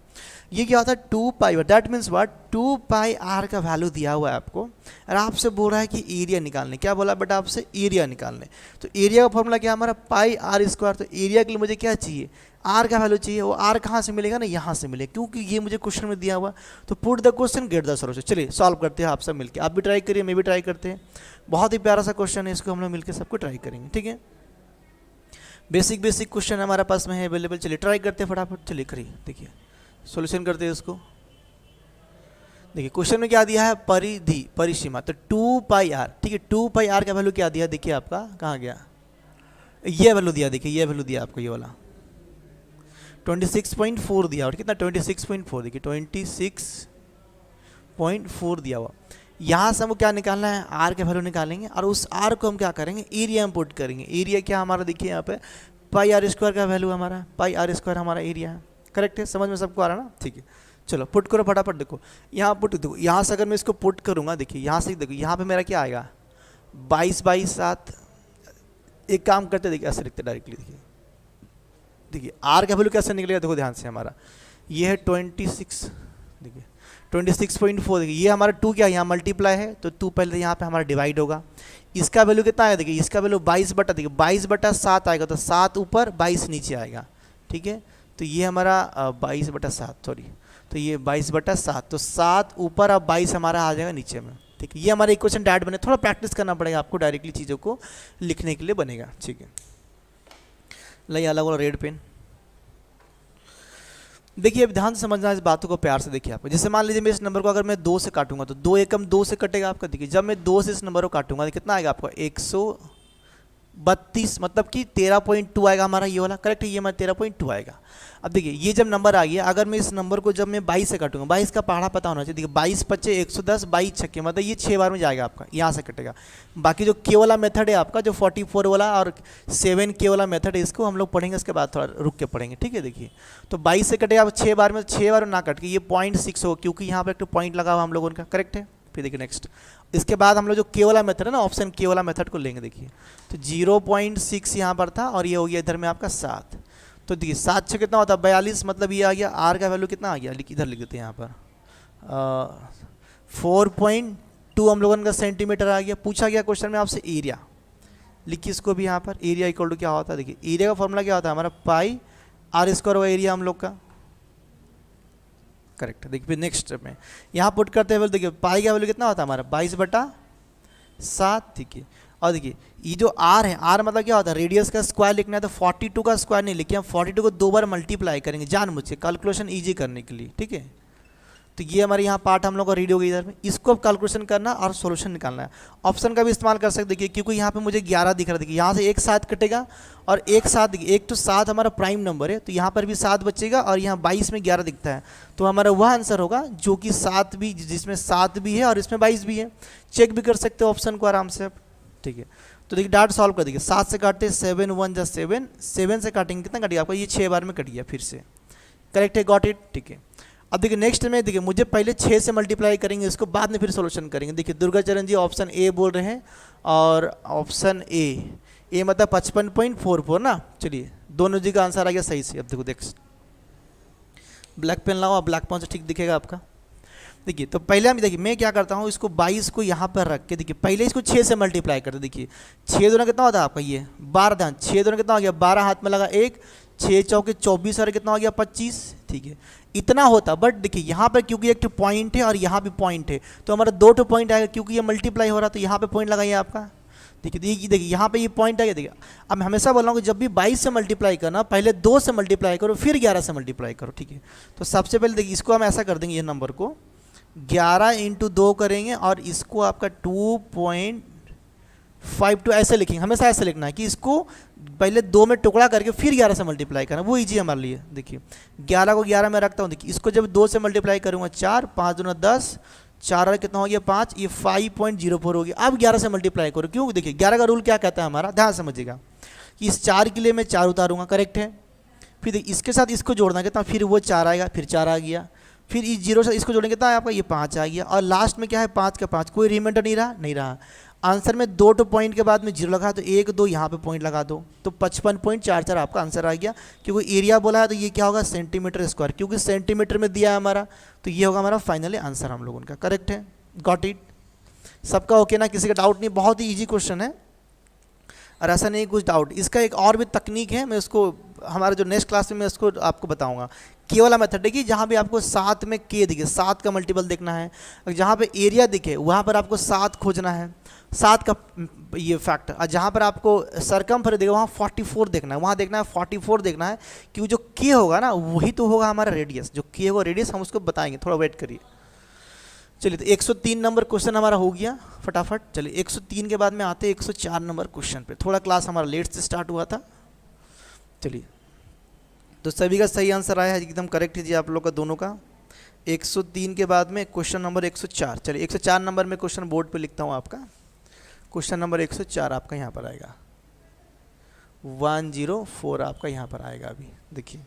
ये क्या होता है 2 pi, that means what, 2 pi R का वैल्यू दिया हुआ है आपको और आपसे बोल रहा है कि एरिया निकालने। क्या बोला बेटा आपसे, एरिया निकालने। तो एरिया का फॉर्मूला क्या हमारा पाई आर स्क्वायर। तो एरिया के लिए मुझे क्या चाहिए, आर का वैल्यू चाहिए। वो आर कहाँ से मिलेगा ना, यहाँ से मिलेगा, क्योंकि ये मुझे क्वेश्चन में दिया हुआ। तो put the question get the solution. चलिए सॉल्व करते हैं आप सब मिलकर, आप भी ट्राई करिए, मैं भी ट्राई करते हैं। बहुत ही प्यारा सा क्वेश्चन है, इसको हम लोग मिलकर सबको ट्राई करेंगे, ठीक है। बेसिक क्वेश्चन हमारे पास में है अवेलेबल। चलिए ट्राई करते हैं फटाफट, चलिए करिए, देखिए सॉल्यूशन करते हैं इसको। देखिए क्वेश्चन में क्या दिया है, परिधि, परिसीमा, तो 2 पाई आर, ठीक है। 2 पाई आर का वैल्यू क्या दिया, देखिए आपका कहाँ गया, ये वैल्यू दिया, देखिए ये वैल्यू दिया आपको, ये वाला 26.4 दिया, और कितना 26.4, देखिए 26.4 दिया हुआ। यहाँ से हमको क्या निकालना है, आर के वैल्यू निकालेंगे और उस आर को हम क्या करेंगे, एरिया में पुट करेंगे। एरिया क्या हमारा, देखिए यहाँ पे पाई आर स्क्वायर का वैल्यू हमारा, पाई आर स्क्वायर हमारा एरिया है, करेक्ट है, समझ में सबको आ रहा है ना, ठीक है। चलो पुट करो फटाफट। देखो यहाँ पुट, देखो यहाँ से अगर मैं इसको पुट करूँगा, देखिए यहाँ से, देखो यहाँ पे मेरा क्या आएगा 22/7। एक काम करते, देखिए ऐसे लिखते डायरेक्टली, देखिए आर का वैल्यू कैसे निकलेगा, देखो ध्यान से, हमारा ये है 26, देखिए 26.4, देखिए ये हमारा 2 क्या यहाँ मल्टीप्लाई है, तो 2 पहले यहाँ पे हमारा डिवाइड होगा। इसका वैल्यू कितना है, देखिए इसका वैल्यू 22 देखिए 22/7 आएगा, तो 7 ऊपर 22 नीचे आएगा, ठीक है। तो ये हमारा 22/7, सॉरी, तो ये 22/7, तो 7 ऊपर अब 22 हमारा आ जाएगा नीचे में, ठीक है। ये हमारा इक्वेशन डायरेक्ट बने, थोड़ा प्रैक्टिस करना पड़ेगा आपको डायरेक्टली चीज़ों को लिखने के लिए बनेगा, ठीक है। लाइए अलग वाला रेड पेन। देखिए अब ध्यान से समझना इस बातों को प्यार से, देखिए आपको, जैसे मान लीजिए मैं इस नंबर को अगर मैं 2 से काटूंगा तो 2 एकम 2 से कटेगा आपका। देखिए जब मैं 2 से इस नंबर को काटूंगा तो कितना आएगा आपका 132, मतलब कि 13.2 आएगा हमारा ये वाला, करेक्ट है, ये हमारा 13.2 आएगा। अब देखिए ये जब नंबर आ गया, अगर मैं इस नंबर को जब मैं 22 से काटूंगा, 22 का पहाड़ा पता होना चाहिए। देखिए 22 पच्चे 110, 22 छक्के, मतलब ये 6 बार में जाएगा आपका, यहाँ से कटेगा। बाकी जो के वाला मेथड है आपका, जो 44 वाला और 7 के वाला मेथड है, इसको हम लोग पढ़ेंगे, इसके बाद थोड़ा रुक के पढ़ेंगे, ठीक है। देखिए तो 22 से कटेगा 6 बार में, 6 बार में ना कट के ये 0.6 हो, क्योंकि यहाँ पर एक पॉइंट लगा हुआ हम लोगों का, करेक्ट है। फिर देखिए नेक्स्ट, इसके बाद हम लोग जो के वाला मेथड है ना, ऑप्शन के वाला मेथड को लेंगे। देखिए तो 0.6 यहाँ पर था और ये हो गया इधर में आपका 7, तो देखिए 7 6 कितना होता है 42, मतलब ये आ गया। आर का वैल्यू कितना आ गया, इधर लिख देते हैं यहाँ पर 4.2 हम लोगों का सेंटीमीटर आ गया। पूछा गया क्वेश्चन में आपसे एरिया, लिखिए इसको भी यहाँ पर। एरिया इक्वल टू क्या होता है, देखिए एरिया का फॉर्मूला क्या होता है हमारा, पाई आर स्क्वायर हुआ एरिया हम लोग का, करेक्ट। देखिए फिर नेक्स्ट स्टेप में यहाँ पुट करते हैं, देखिए पाई का वैल्यू कितना होता है हमारा 22/7, ठीक है। और देखिए ये जो आर है, आर मतलब क्या होता है, रेडियस का स्क्वायर लिखना है, तो 42 का स्क्वायर नहीं लिखिए, हम 42 को 2 बार मल्टीप्लाई करेंगे जानबूझ के कैलकुलेशन ईजी करने के लिए, ठीक है। तो ये हमारे यहाँ पार्ट हम लोग का रीड हो गई इधर में, इसको अब कैलकुलेशन करना और सॉल्यूशन निकालना है। ऑप्शन का भी इस्तेमाल कर सकते देखिए, क्योंकि यहाँ पे मुझे 11 दिख रहा है, देखिए यहाँ से एक 7 कटेगा और एक 7, देखिए 1 तो 7 हमारा प्राइम नंबर है, तो यहाँ पर भी 7 बचेगा और यहाँ 22 में 11 दिखता है, तो हमारा वह आंसर होगा जो कि 7 भी, जिसमें 7 भी है और इसमें 22 भी है। चेक भी कर सकते हो ऑप्शन को आराम से, ठीक है। तो देखिए डाट सॉल्व कर देखिए, 7 से काटते 7 1 जा 7, 7 से काटेंगे कितना कटेगा आपका, ये 6 बार में कट गया फिर से, करेक्ट है, गॉट इट, ठीक है। अब देखिए नेक्स्ट में, देखिए मुझे पहले 6 से मल्टीप्लाई करेंगे, इसको बाद में फिर सॉल्यूशन करेंगे। देखिए दुर्गा चरण जी ऑप्शन ए बोल रहे हैं, और ऑप्शन ए मतलब 55.44 ना। चलिए दोनों जी का आंसर आ गया सही से। अब देखो ब्लैक पेन लाओ, ब्लैक पेन से ठीक दिखेगा आपका। देखिए तो पहले हम, देखिए मैं क्या करता हूँ, इसको 22 को यहाँ पर रख के, देखिए पहले इसको 6 से मल्टीप्लाई करते, देखिए 6 दूना कितना होता है आपका, ये 12 ध्यान, 6 दूना कितना हो गया 12, हाथ में लगा 1, 6 चौके 24 और कितना हो गया 25, ठीक है, इतना होता। बट देखिए यहाँ पर क्योंकि एक पॉइंट है और यहाँ भी पॉइंट है, तो हमारा 2 पॉइंट आएगा, क्योंकि ये मल्टीप्लाई हो रहा है, तो यहाँ पे पॉइंट लगाइए आपका। देखिए यहाँ पे ये पॉइंट आएगा। देखिए अब मैं हमेशा बोल रहा हूँ कि जब भी 22 से मल्टीप्लाई करना, पहले 2 से मल्टीप्लाई करो, फिर 11 से मल्टीप्लाई करो, ठीक है। तो सबसे पहले देखिए इसको हम ऐसा कर देंगे, ये नंबर को 11 × 2 करेंगे और इसको आपका 2.52 ऐसे लिखेंगे। हमेशा ऐसे लिखना है कि इसको पहले 2 में टुकड़ा करके फिर 11 से मल्टीप्लाई करना, वो इजी हमारे लिए। देखिए 11 को 11 में रखता हूँ, देखिए इसको जब 2 से मल्टीप्लाई करूँगा 4, 5 दूना 10, 4 और कितना हो गया 5, ये 5.04 हो गया। अब 11 से मल्टीप्लाई करो, क्यों, देखिए 11 का रूल क्या कहता है हमारा, ध्यान समझिएगा कि इस 4 के लिए मैं 4 उतारूंगा, करेक्ट है। फिर इसके साथ इसको जोड़ना कितना, फिर वो 4 आएगा, फिर 4 आ गया, फिर इस 0 से इसको जोड़ेंगे कितना है आपका, ये 5 आ गया, और लास्ट में क्या है 5 का 5, कोई रिमाइंडर नहीं रहा। आंसर में 2 पॉइंट के बाद में 0 लगा, तो 1 2 यहाँ पे पॉइंट लगा दो, तो 55.44 आपका आंसर आ गया। क्योंकि एरिया बोला है तो ये क्या होगा सेंटीमीटर स्क्वायर, क्योंकि सेंटीमीटर में दिया है हमारा, तो ये होगा हमारा फाइनली आंसर हम लोगों का, करेक्ट है, गॉट इट। सबका ओके ना, किसी का डाउट नहीं, बहुत ही ईजी क्वेश्चन है और ऐसा नहीं कुछ डाउट। इसका एक और भी तकनीक है, मैं उसको हमारे जो नेक्स्ट क्लास में मैं उसको आपको बताऊंगा। के वाला मेथड है कि जहाँ पे आपको 7 में के दिखे, 7 का मल्टीपल देखना है, जहाँ पे एरिया दिखे वहाँ पर आपको 7 खोजना है, 7 का ये फैक्टर, और जहाँ पर आपको सरकमफ्रेंस दिखे वहाँ 44 देखना है, वहाँ देखना है 44 देखना है, क्योंकि जो के होगा ना वही तो होगा हमारा रेडियस, जो के होगा रेडियस हम उसको बताएंगे, थोड़ा वेट करिए। चलिए तो 103 नंबर क्वेश्चन हमारा हो गया फटाफट। चलिए 103 के बाद में आते हैं 104 नंबर क्वेश्चन पे। थोड़ा क्लास हमारा लेट से स्टार्ट हुआ था। चलिए तो सभी का सही आंसर आया है, एकदम करेक्ट है जी आप लोग का दोनों का। 103 के बाद में क्वेश्चन नंबर 104। चलिए 104 नंबर में क्वेश्चन बोर्ड पे लिखता हूँ आपका। क्वेश्चन नंबर 104 आपका यहाँ पर आएगा, 104 आपका यहाँ पर आएगा। अभी देखिए,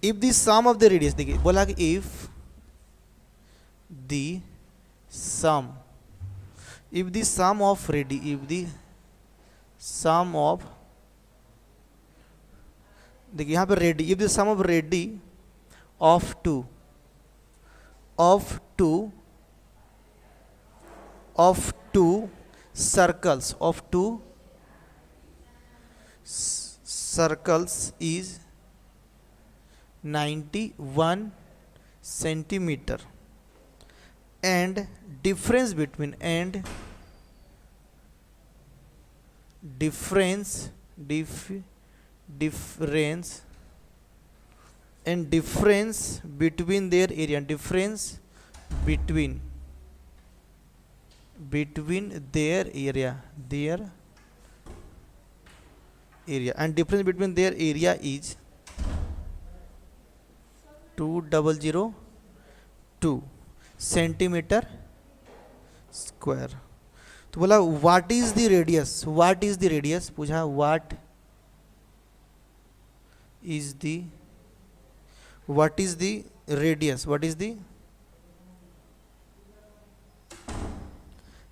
if the sum of the radius, देखिए बोला कि if the sum, if the sum of देखिए यहाँ पर radii, if the sum of radii of two circles is 91 centimeter and difference between their area, difference between their area and difference between their area is 2002 centimetre square. तो बोला what is the radius, पूछा what is the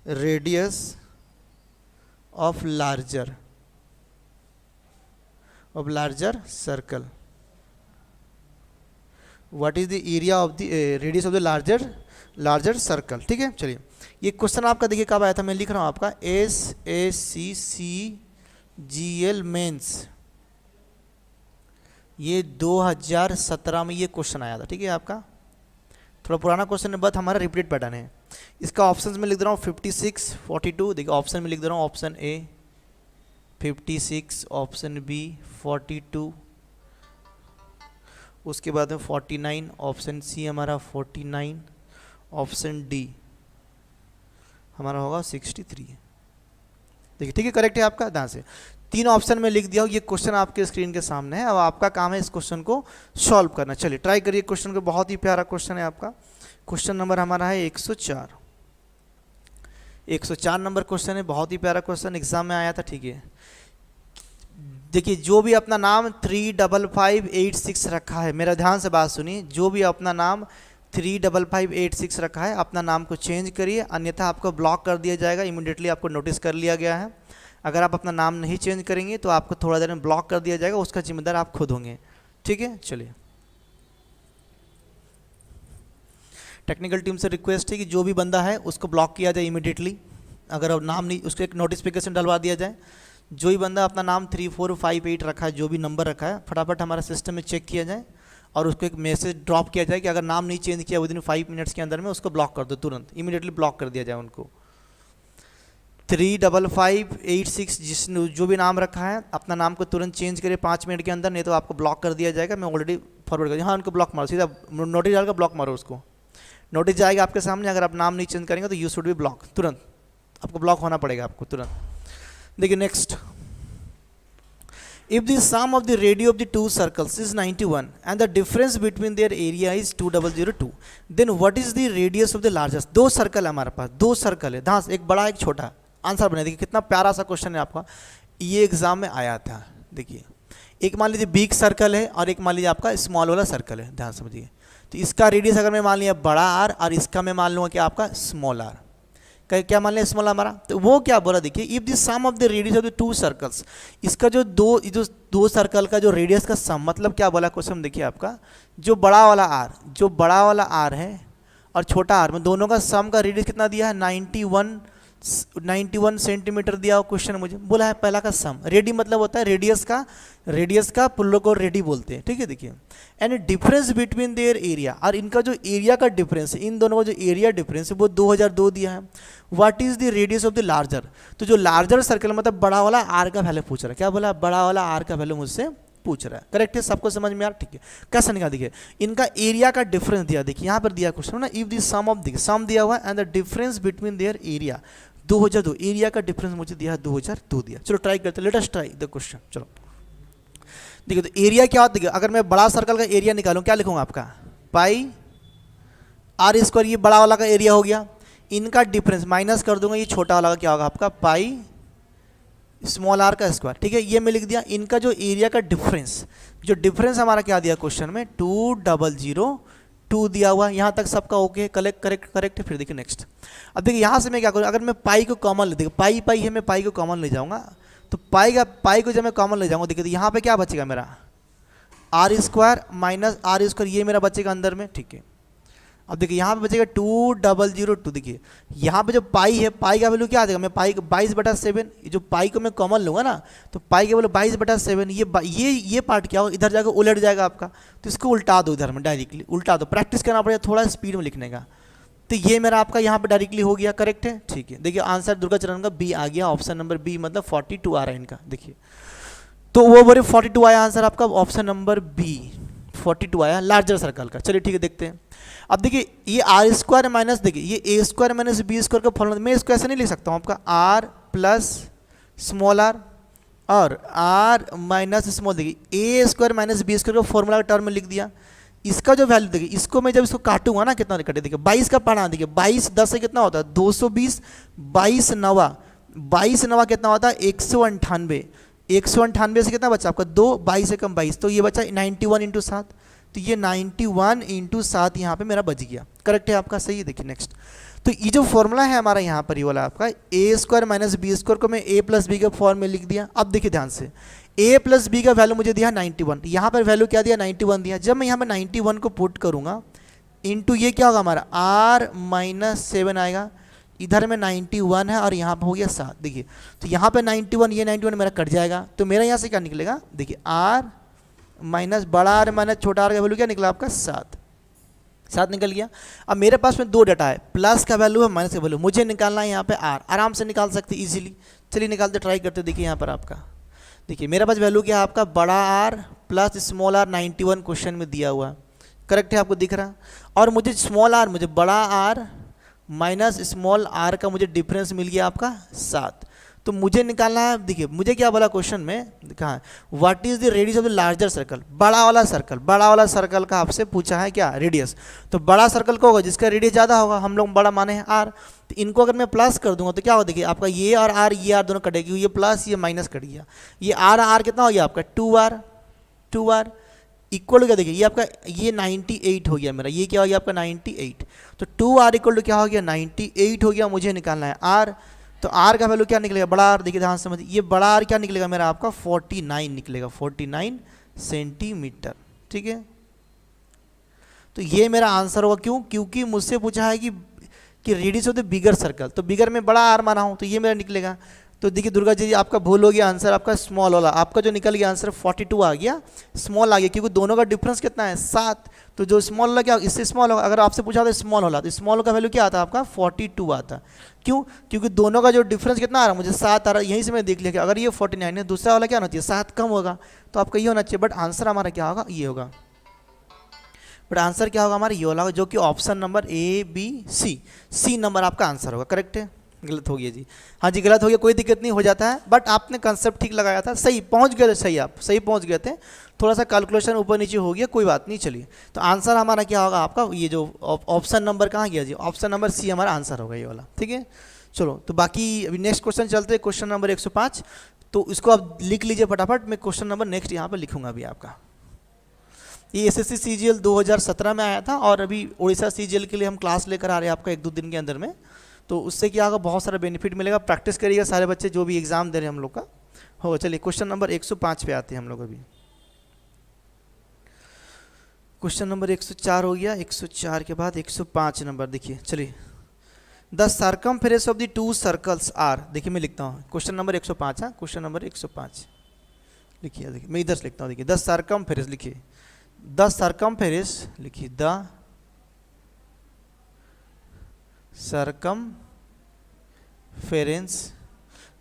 radius of larger circle. What is the area of the radius of the larger circle. ठीक है, चलिए ये question आपका देखिए कब आया था, मैं लिख रहा हूँ आपका SACCGL मेंस, ये 2017 में ये क्वेश्चन आया था। ठीक है, आपका थोड़ा पुराना क्वेश्चन है बट हमारा रिपीटेड पैटर्न है। इसका ऑप्शन में लिख दे रहा हूँ 56, 42, देखिए ऑप्शन में लिख दे रहा हूँ ऑप्शन ए 56, ऑप्शन बी 42, उसके बाद में 49, ऑप्शन सी हमारा 49, ऑप्शन डी हमारा होगा 63। देखिए ठीक है, करेक्ट है आपका, ध्यान से 3 ऑप्शन में लिख दिया हूँ। ये क्वेश्चन आपके स्क्रीन के सामने है, अब आपका काम है इस क्वेश्चन को सॉल्व करना। चलिए ट्राई करिए क्वेश्चन को, बहुत ही प्यारा क्वेश्चन है आपका। क्वेश्चन नंबर हमारा है 104 नंबर क्वेश्चन है, बहुत ही प्यारा क्वेश्चन एग्जाम में आया था। ठीक है, देखिए जो भी अपना नाम 35586 रखा है, मेरा ध्यान से बात सुनिए, जो भी अपना नाम 35586 रखा है अपना नाम को चेंज करिए, अन्यथा आपको ब्लॉक कर दिया जाएगा। इमीडिएटली आपको नोटिस कर लिया गया है। अगर आप अपना नाम नहीं चेंज करेंगे तो आपको थोड़ा देर में ब्लॉक कर दिया जाएगा, उसका जिम्मेदार आप खुद होंगे। ठीक है, चलिए टेक्निकल टीम से रिक्वेस्ट है कि जो भी बंदा है उसको ब्लॉक किया जाए इमीडिएटली। अगर अब नाम नहीं, उसको एक नोटिफिकेशन डलवा दिया जाए। जो ही बंदा अपना नाम 3458 रखा है, जो भी नंबर रखा है, फटाफट हमारा सिस्टम में चेक किया जाए और उसको एक मैसेज ड्रॉप किया जाए कि अगर नाम नहीं चेंज किया विदिन 5 मिनट्स के अंदर में उसको ब्लॉक कर दो, तुरंत इमीडिएटली ब्लॉक कर दिया जाए उनको। 35586 जिसने जो भी नाम रखा है अपना नाम को तुरंत चेंज करिए 5 मिनट के अंदर, नहीं तो आपको ब्लॉक कर दिया जाएगा। मैं ऑलरेडी फॉरवर्ड कर, हाँ उनको ब्लॉक मारो, सीधा नोटिस डालकर ब्लॉक मारो उसको। नोटिस जाएगा आपके सामने, अगर आप नाम नहीं चेंज करेंगे तो यू शुड बी ब्लॉक, तुरंत आपको ब्लॉक होना पड़ेगा आपको तुरंत। देखिए next, if the sum of the radii of the two circles is 91 and the difference between their area is 2002, then what is the radius of the largest। दो circle है हमारे पास, दो सर्कल है, ध्यान से, एक बड़ा एक छोटा। आंसर बने, देखिए कितना प्यारा सा क्वेश्चन है आपका, ये एग्जाम में आया था। देखिए एक मान लीजिए बिग सर्कल है और एक मान लीजिए आपका स्मॉल वाला सर्कल है, ध्यान समझिए। तो इसका रेडियस अगर मैं मान लिया बड़ा आर और इसका मैं मान लूँगा कि आपका स्मॉल आर, क्या मान लिया स्मॉल हमारा, तो वो क्या बोला, देखिए if the sum of the radius of the two circles, इसका जो दो सर्कल का जो रेडियस का सम, मतलब क्या बोला क्वेश्चन, देखिए आपका जो बड़ा वाला आर है और छोटा आर में दोनों का सम का रेडियस कितना दिया है, 91 सेंटीमीटर दिया हुआ क्वेश्चन मुझे बोला है। पहला का सम, रेडी मतलब होता है रेडियस का पुल्लो को रेडी बोलते हैं। ठीक है, देखिए and difference between their area, और इनका जो एरिया का डिफरेंस है, इन दोनों का जो एरिया डिफरेंस है वो 2002 दिया है। What is the radius of the larger, तो जो लार्जर सर्कल मतलब बड़ा वाला आर का वैल्यू पूछ रहा है, क्या बोला, बड़ा वाला आर का वैल्यू मुझसे पूछ रहा है। करेक्ट है, सबको समझ में आ रहा, ठीक है। कैसा निकाल, देखिए इनका एरिया का डिफरेंस दिया, देखिए यहाँ पर दिया क्वेश्चन ना, इफ द सम ऑफ, देखिए सम दिया हुआ है and the difference between their area 2002, area का डिफरेंस मुझे दिया है 2002 दिया। चलो ट्राई करते हैं, let us try the question. चलो देखिए तो एरिया क्या होता है, अगर मैं बड़ा सर्कल का एरिया निकालूं क्या लिखूंगा आपका, पाई आर स्क्वायर, ये बड़ा वाला का एरिया हो गया, इनका डिफरेंस माइनस कर दूंगा, ये छोटा वाला का क्या होगा आपका, पाई स्मॉल आर का स्क्वायर। ठीक है, ये मैं लिख दिया। इनका जो एरिया का डिफरेंस, जो डिफरेंस हमारा क्या दिया क्वेश्चन में, 2002 दिया हुआ, यहाँ तक सबका ओके, करेक्ट है। फिर देखिए नेक्स्ट, अब देखिए यहाँ से मैं क्या करूँ, अगर मैं पाई को कॉमन ले, देखिए पाई है, मैं पाई को कॉमन ले जाऊँगा, तो पाई को जब मैं कॉमन ले जाऊँगा, देखिए तो यहाँ पे क्या बचेगा मेरा, R square minus R square, ये मेरा बचेगा अंदर में। ठीक है, अब देखिए यहाँ पे बचेगा 2002। देखिए यहाँ पे जो पाई है, पाई का वैल्यू क्या आ जाएगा, मैं पाई 22/7, जो पाई को मैं कॉमन लूँगा ना, तो पाई का वैल्यू 22/7, ये पार्ट क्या होगा, इधर जाकर उलट जाएगा आपका, तो इसको उल्टा दो, इधर में डायरेक्टली उल्टा दो, प्रैक्टिस करना पड़ेगा थोड़ा स्पीड में लिखने का। तो ये मेरा आपका यहाँ पे डायरेक्टली हो गया, करेक्ट है। ठीक है, देखिए आंसर दुर्गा चरण का बी आ गया, ऑप्शन नंबर बी, मतलब 42 आ रहा है इनका। देखिए तो वो बोले 42 आया आंसर आपका, ऑप्शन नंबर बी 42 आया लार्जर सर्कल का। चलिए ठीक है, देखते हैं। अब देखिए ये आर स्क्वायर माइनस, देखिए ये ए स्क्वायर माइनस बी स्क्वायर का फॉर्मूला, मैं इसको ऐसे नहीं लिख सकता हूँ आपका, आर प्लस स्मॉल आर और आर माइनस स्मॉल, देखिए A square minus B square का फॉर्मूला का टर्म में लिख दिया। इसका जो वैल्यू, देखिए इसको मैं जब इसको काटूंगा ना, कितना कटे, देखिए 22 का पढ़ा, देखिए 22 से कितना होता है 220, 22 नवा कितना होता है 198, 198 से कितना बचा आपका 2, 22 से कम 22, तो ये बचा 91 × 7, तो ये 91 × 7 यहाँ पे मेरा बच गया, करेक्ट है आपका, सही है। देखिए नेक्स्ट, तो ये जो फॉर्मूला है हमारा यहाँ पर ये वाला आपका ए स्क्वायर माइनस बी स्क्वायर को मैं ए प्लस बी के फॉर्म में लिख दिया। अब देखिए ध्यान से, ए प्लस बी का वैल्यू मुझे दिया 91, यहाँ पर वैल्यू क्या दिया 91 दिया। जब मैं यहाँ पर 91 को पुट करूँगा इनटू ये क्या होगा हमारा r माइनस 7 आएगा, इधर में 91 है और यहाँ पर हो गया 7। देखिए तो यहाँ पे 91 ये 91 मेरा कट जाएगा, तो मेरा यहाँ से क्या निकलेगा, देखिए r माइनस बड़ा r माइनस छोटा r का वैल्यू क्या निकला आपका 7 निकल गया। अब मेरे पास में दो डाटा है, प्लस का वैल्यू है माइनस का वैल्यू, मुझे निकालना है यहाँ पे r, आराम से निकाल सकते इजीली। चलिए निकालते ट्राई करते। देखिए यहाँ पर आपका देखिए मेरे पास वैल्यू क्या है आपका बड़ा r plus small r 91 question में दिया हुआ, करेक्ट है आपको दिख रहा। और मुझे स्मॉल r मुझे बड़ा r माइनस स्मॉल r का मुझे डिफरेंस मिल गया आपका 7। तो मुझे निकालना है, देखिए मुझे क्या बोला क्वेश्चन में, कहा what is the radius of the larger circle, बड़ा वाला सर्कल का आपसे पूछा है क्या रेडियस। तो बड़ा सर्कल का होगा जिसका रेडियस ज़्यादा होगा, हम लोग बड़ा माने हैं r। तो इनको अगर मैं प्लस कर दूंगा तो क्या होगा, देखिए आपका ये और r ये r दोनों कटेगी, ये प्लस ये माइनस कट गया, ये r कितना हो गया आपका 2r इक्वल हो गया। देखिए ये आपका ये 98 हो गया मेरा, ये क्या हो गया आपका 98। तो 2r इक्वल टू क्या हो गया 98 हो गया। मुझे निकालना है r, तो r का वैल्यू क्या निकलेगा बड़ा r, देखिए ध्यान से समझिए, ये बड़ा r क्या निकलेगा मेरा आपका 49 निकलेगा, 49 सेंटीमीटर। ठीक है, तो ये मेरा आंसर होगा। क्यों, क्योंकि मुझसे पूछा है कि radius of the bigger circle, तो बिगर में बड़ा r माना हूँ तो ये मेरा निकलेगा। तो देखिए दुर्गा जी आपका भूल हो गया, आंसर आपका स्मॉल वाला, आपका जो निकल गया आंसर 42 आ गया, स्मॉल आ गया, क्योंकि दोनों का डिफरेंस कितना है 7। तो जो स्मॉल वाला क्या इससे स्मॉल होगा, अगर आपसे पूछा था स्मॉल वाला तो स्मॉल का वैल्यू क्या आता आपका 42 आता। क्यों, क्योंकि दोनों का जो डिफरेंस कितना आ रहा है मुझे 7 आ रहा है, यहीं से मैं देख लिया कि अगर ये 49 है दूसरा वाला क्या होना चाहिए 7 कम होगा, तो आपका ये होना चाहिए। बट आंसर हमारा क्या होगा, ये होगा। बट आंसर क्या होगा हमारा ये वाला होगा, जो कि ऑप्शन नंबर सी नंबर आपका आंसर होगा। करेक्ट है, गलत हो गया जी, हाँ जी गलत हो गया, कोई दिक्कत नहीं, हो जाता है। बट आपने कंसेप्ट ठीक लगाया था, सही पहुंच गए थे, सही आप सही पहुंच गए थे, थोड़ा सा कैलकुलेशन ऊपर नीचे हो गया, कोई बात नहीं। चलिए तो आंसर हमारा क्या होगा आपका, ये जो ऑप्शन नंबर कहाँ गया जी, ऑप्शन नंबर सी हमारा आंसर होगा ये वाला। ठीक है, चलो तो बाकी अभी नेक्स्ट क्वेश्चन चलते हैं, क्वेश्चन नंबर 105। तो इसको आप लिख लीजिए फटाफट, मैं क्वेश्चन नंबर नेक्स्ट यहाँ पर लिखूंगा अभी आपका। ये एसएससी सीजीएल 2017 में आया था, और अभी उड़ीसा सीजीएल के लिए हम क्लास लेकर आ रहे हैं आपका 1-2 दिन के अंदर में। तो उससे क्या होगा, बहुत सारा बेनिफिट मिलेगा, प्रैक्टिस करिएगा सारे बच्चे जो भी एग्जाम दे रहे हैं हम लोग का होगा। चलिए क्वेश्चन नंबर 105 पे आते हैं हम लोग अभी। क्वेश्चन नंबर 104 हो गया, 104 के बाद 105 नंबर देखिए। चलिए the circumference of the 2 circles are, देखिए मैं लिखता हूँ क्वेश्चन नंबर 105 है, क्वेश्चन नंबर 105 लिखिए। देखिए मैं इधर से लिखता हूँ, देखिए द सर्कमफेरेंस लिखिए, द सर्कमफेरेंस लिखिए, the circumference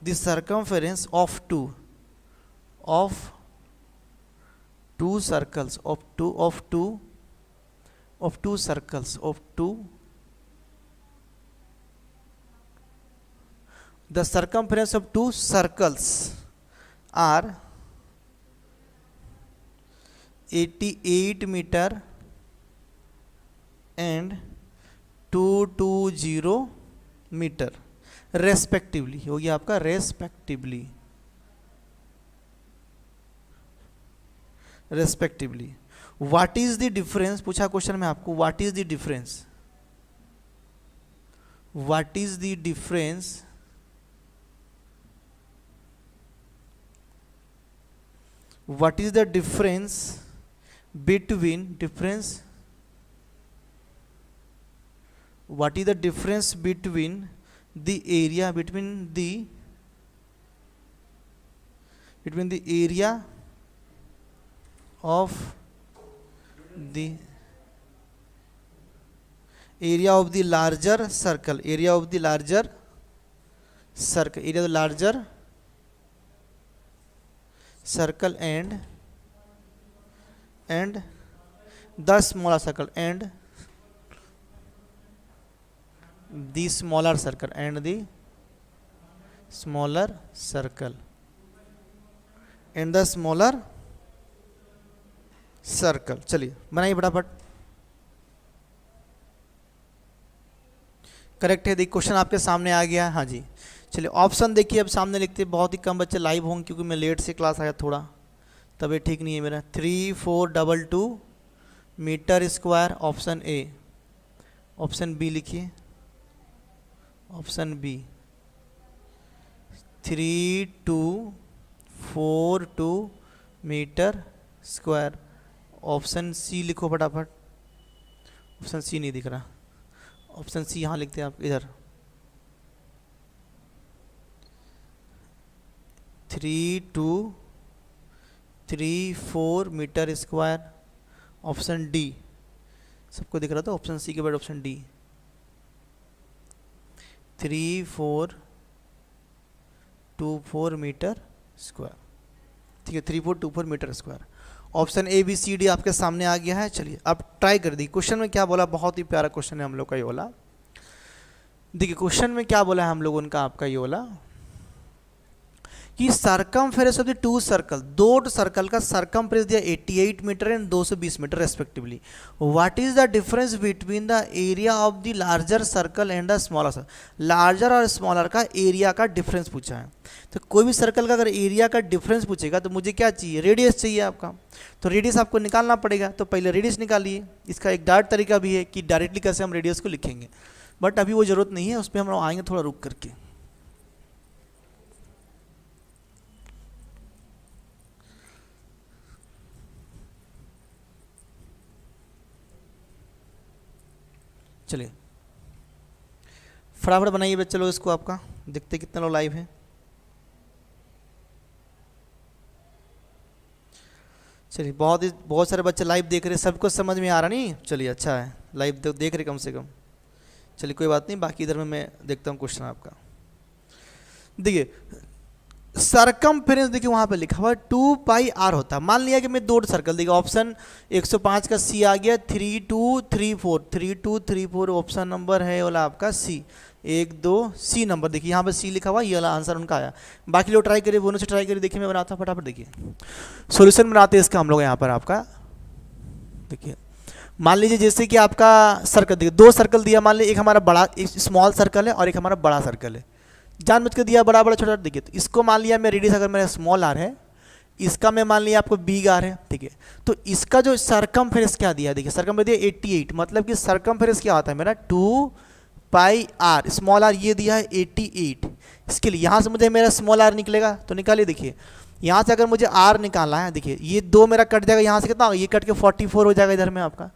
the circumference of two circles of two circles of two the circumference of two circles are 88 meter and 220 metre respectively, हो गया आपका respectively. What is the difference, पूछा question में आपको, what is the difference what is the difference what is the difference between the area of the larger circle and the smaller circle and the smaller circle चलिए बनाइए फटाफट। Correct है, देखिए question आपके सामने आ गया। हाँ जी चलिए ऑप्शन देखिए अब सामने लिखते हैं, बहुत ही कम बच्चे लाइव होंगे क्योंकि मैं लेट से क्लास आया, थोड़ा तबीयत ठीक नहीं है मेरा। 3422 metre square option A, option B लिखिए option B 3242 metre square. Option C लिखो फटाफट। ऑप्शन सी नहीं दिख रहा, ऑप्शन सी यहाँ लिखते हैं आप इधर 3234 मीटर स्क्वायर। ऑप्शन डी सबको दिख रहा था, ऑप्शन सी के बाद ऑप्शन डी 3424 मीटर स्क्वायर। ठीक है, 3424 metre square. Option A B C D आपके सामने आ गया है। चलिए अब ट्राई कर दी। क्वेश्चन में क्या बोला, बहुत ही प्यारा क्वेश्चन है हम लोग का ये वाला। देखिए क्वेश्चन में क्या बोला है हम लोगों का आपका ये वाला कि circumference of the two circle, दो सर्कल का सरकमफेरेंस दिया 88 metre and 220 metre respectively. What is the difference between the area of the larger circle and the smaller circle. Larger और स्मॉलर का एरिया का डिफरेंस पूछा है। तो कोई भी सर्कल का अगर एरिया का डिफरेंस पूछेगा तो मुझे क्या चाहिए, रेडियस चाहिए आपका। तो रेडियस आपको निकालना पड़ेगा, तो पहले रेडियस निकालिए। इसका एक डायरेक्ट तरीका भी है कि डायरेक्टली कैसे हम रेडियस को लिखेंगे, बट अभी वो जरूरत नहीं है, उस पर हम लोग आएंगे थोड़ा रुक करके। चलिए फटाफट बनाइए बच्चे लोग इसको, आपका देखते कितने लोग लाइव हैं। चलिए बहुत सारे बच्चे लाइव देख रहे हैं, सबको समझ में आ रहा नहीं। चलिए अच्छा है, लाइव देख रहे कम से कम। चलिए कोई बात नहीं, बाकी इधर में मैं देखता हूँ क्वेश्चन आपका। देखिए सरकमफेरेंस देखिए वहाँ पे लिखा हुआ है 2 पाई आर होता है। मान लिया कि मैं दो सर्कल, देखिए ऑप्शन 105 का सी आ गया 3234 ऑप्शन नंबर है वाला आपका सी 1 2 सी नंबर। देखिए यहाँ पे सी लिखा हुआ, ये वाला आंसर उनका आया। बाकी लोग ट्राई करिए, दोनों से ट्राई करिए। देखिए मैं बनाता हूँ फटाफट, देखिए सोल्यूशन बनाते हैं इसका हम लोग यहाँ पर आपका। देखिए मान लीजिए जैसे कि आपका सर्कल, देखिए दो सर्कल दिया, मान लीजिए एक हमारा बड़ा एक स्मॉल सर्कल है और एक हमारा बड़ा सर्कल है। जानबूझ के दिया बड़ा बड़ा छोटा। देखिए तो इसको मान लिया मैं रेडियस, अगर मेरा स्मॉल आर है, इसका मैं मान लिया आपको बिग आर है। ठीक है, तो इसका जो सरकमफेरेंस क्या दिया, देखिए सरकमफेरेंस दिया 88, मतलब कि सरकमफेरेंस क्या होता है मेरा 2 पाई आर। स्मॉल आर ये दिया है 88। इसके लिए यहाँ से मुझे मेरा स्मॉल आर निकलेगा, तो निकालिए। देखिए यहाँ से अगर मुझे आर निकालना है, देखिए ये 2 मेरा कट जाएगा, यहाँ से कितना होगा, ये कट के 44 हो जाएगा इधर में आपका।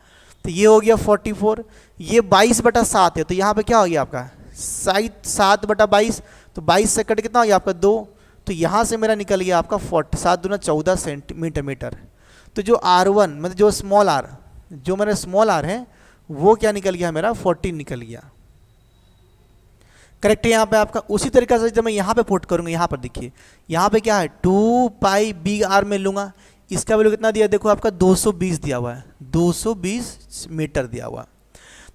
तो ये हो गया 44, ये 22/7 है, तो यहाँ पे क्या हो गया आपका 7/22, तो 22 से कट कितना हो गया आपका 2, तो यहाँ से मेरा निकल गया आपका 40, 7 दूना 14 सेंटीमीटर। तो जो R1 मतलब जो स्मॉल आर, जो मेरा स्मॉल आर है वो क्या निकल गया मेरा 14 निकल गया। करेक्ट है यहाँ पे आपका। उसी तरीके से जब मैं यहाँ पे पुट करूँगा, यहाँ पर देखिए यहाँ पे क्या है 2 पाई बिग आर में लूँगा, इसका वैल्यू कितना दिया, देखो आपका 220 दिया हुआ है, 220 मीटर दिया हुआ।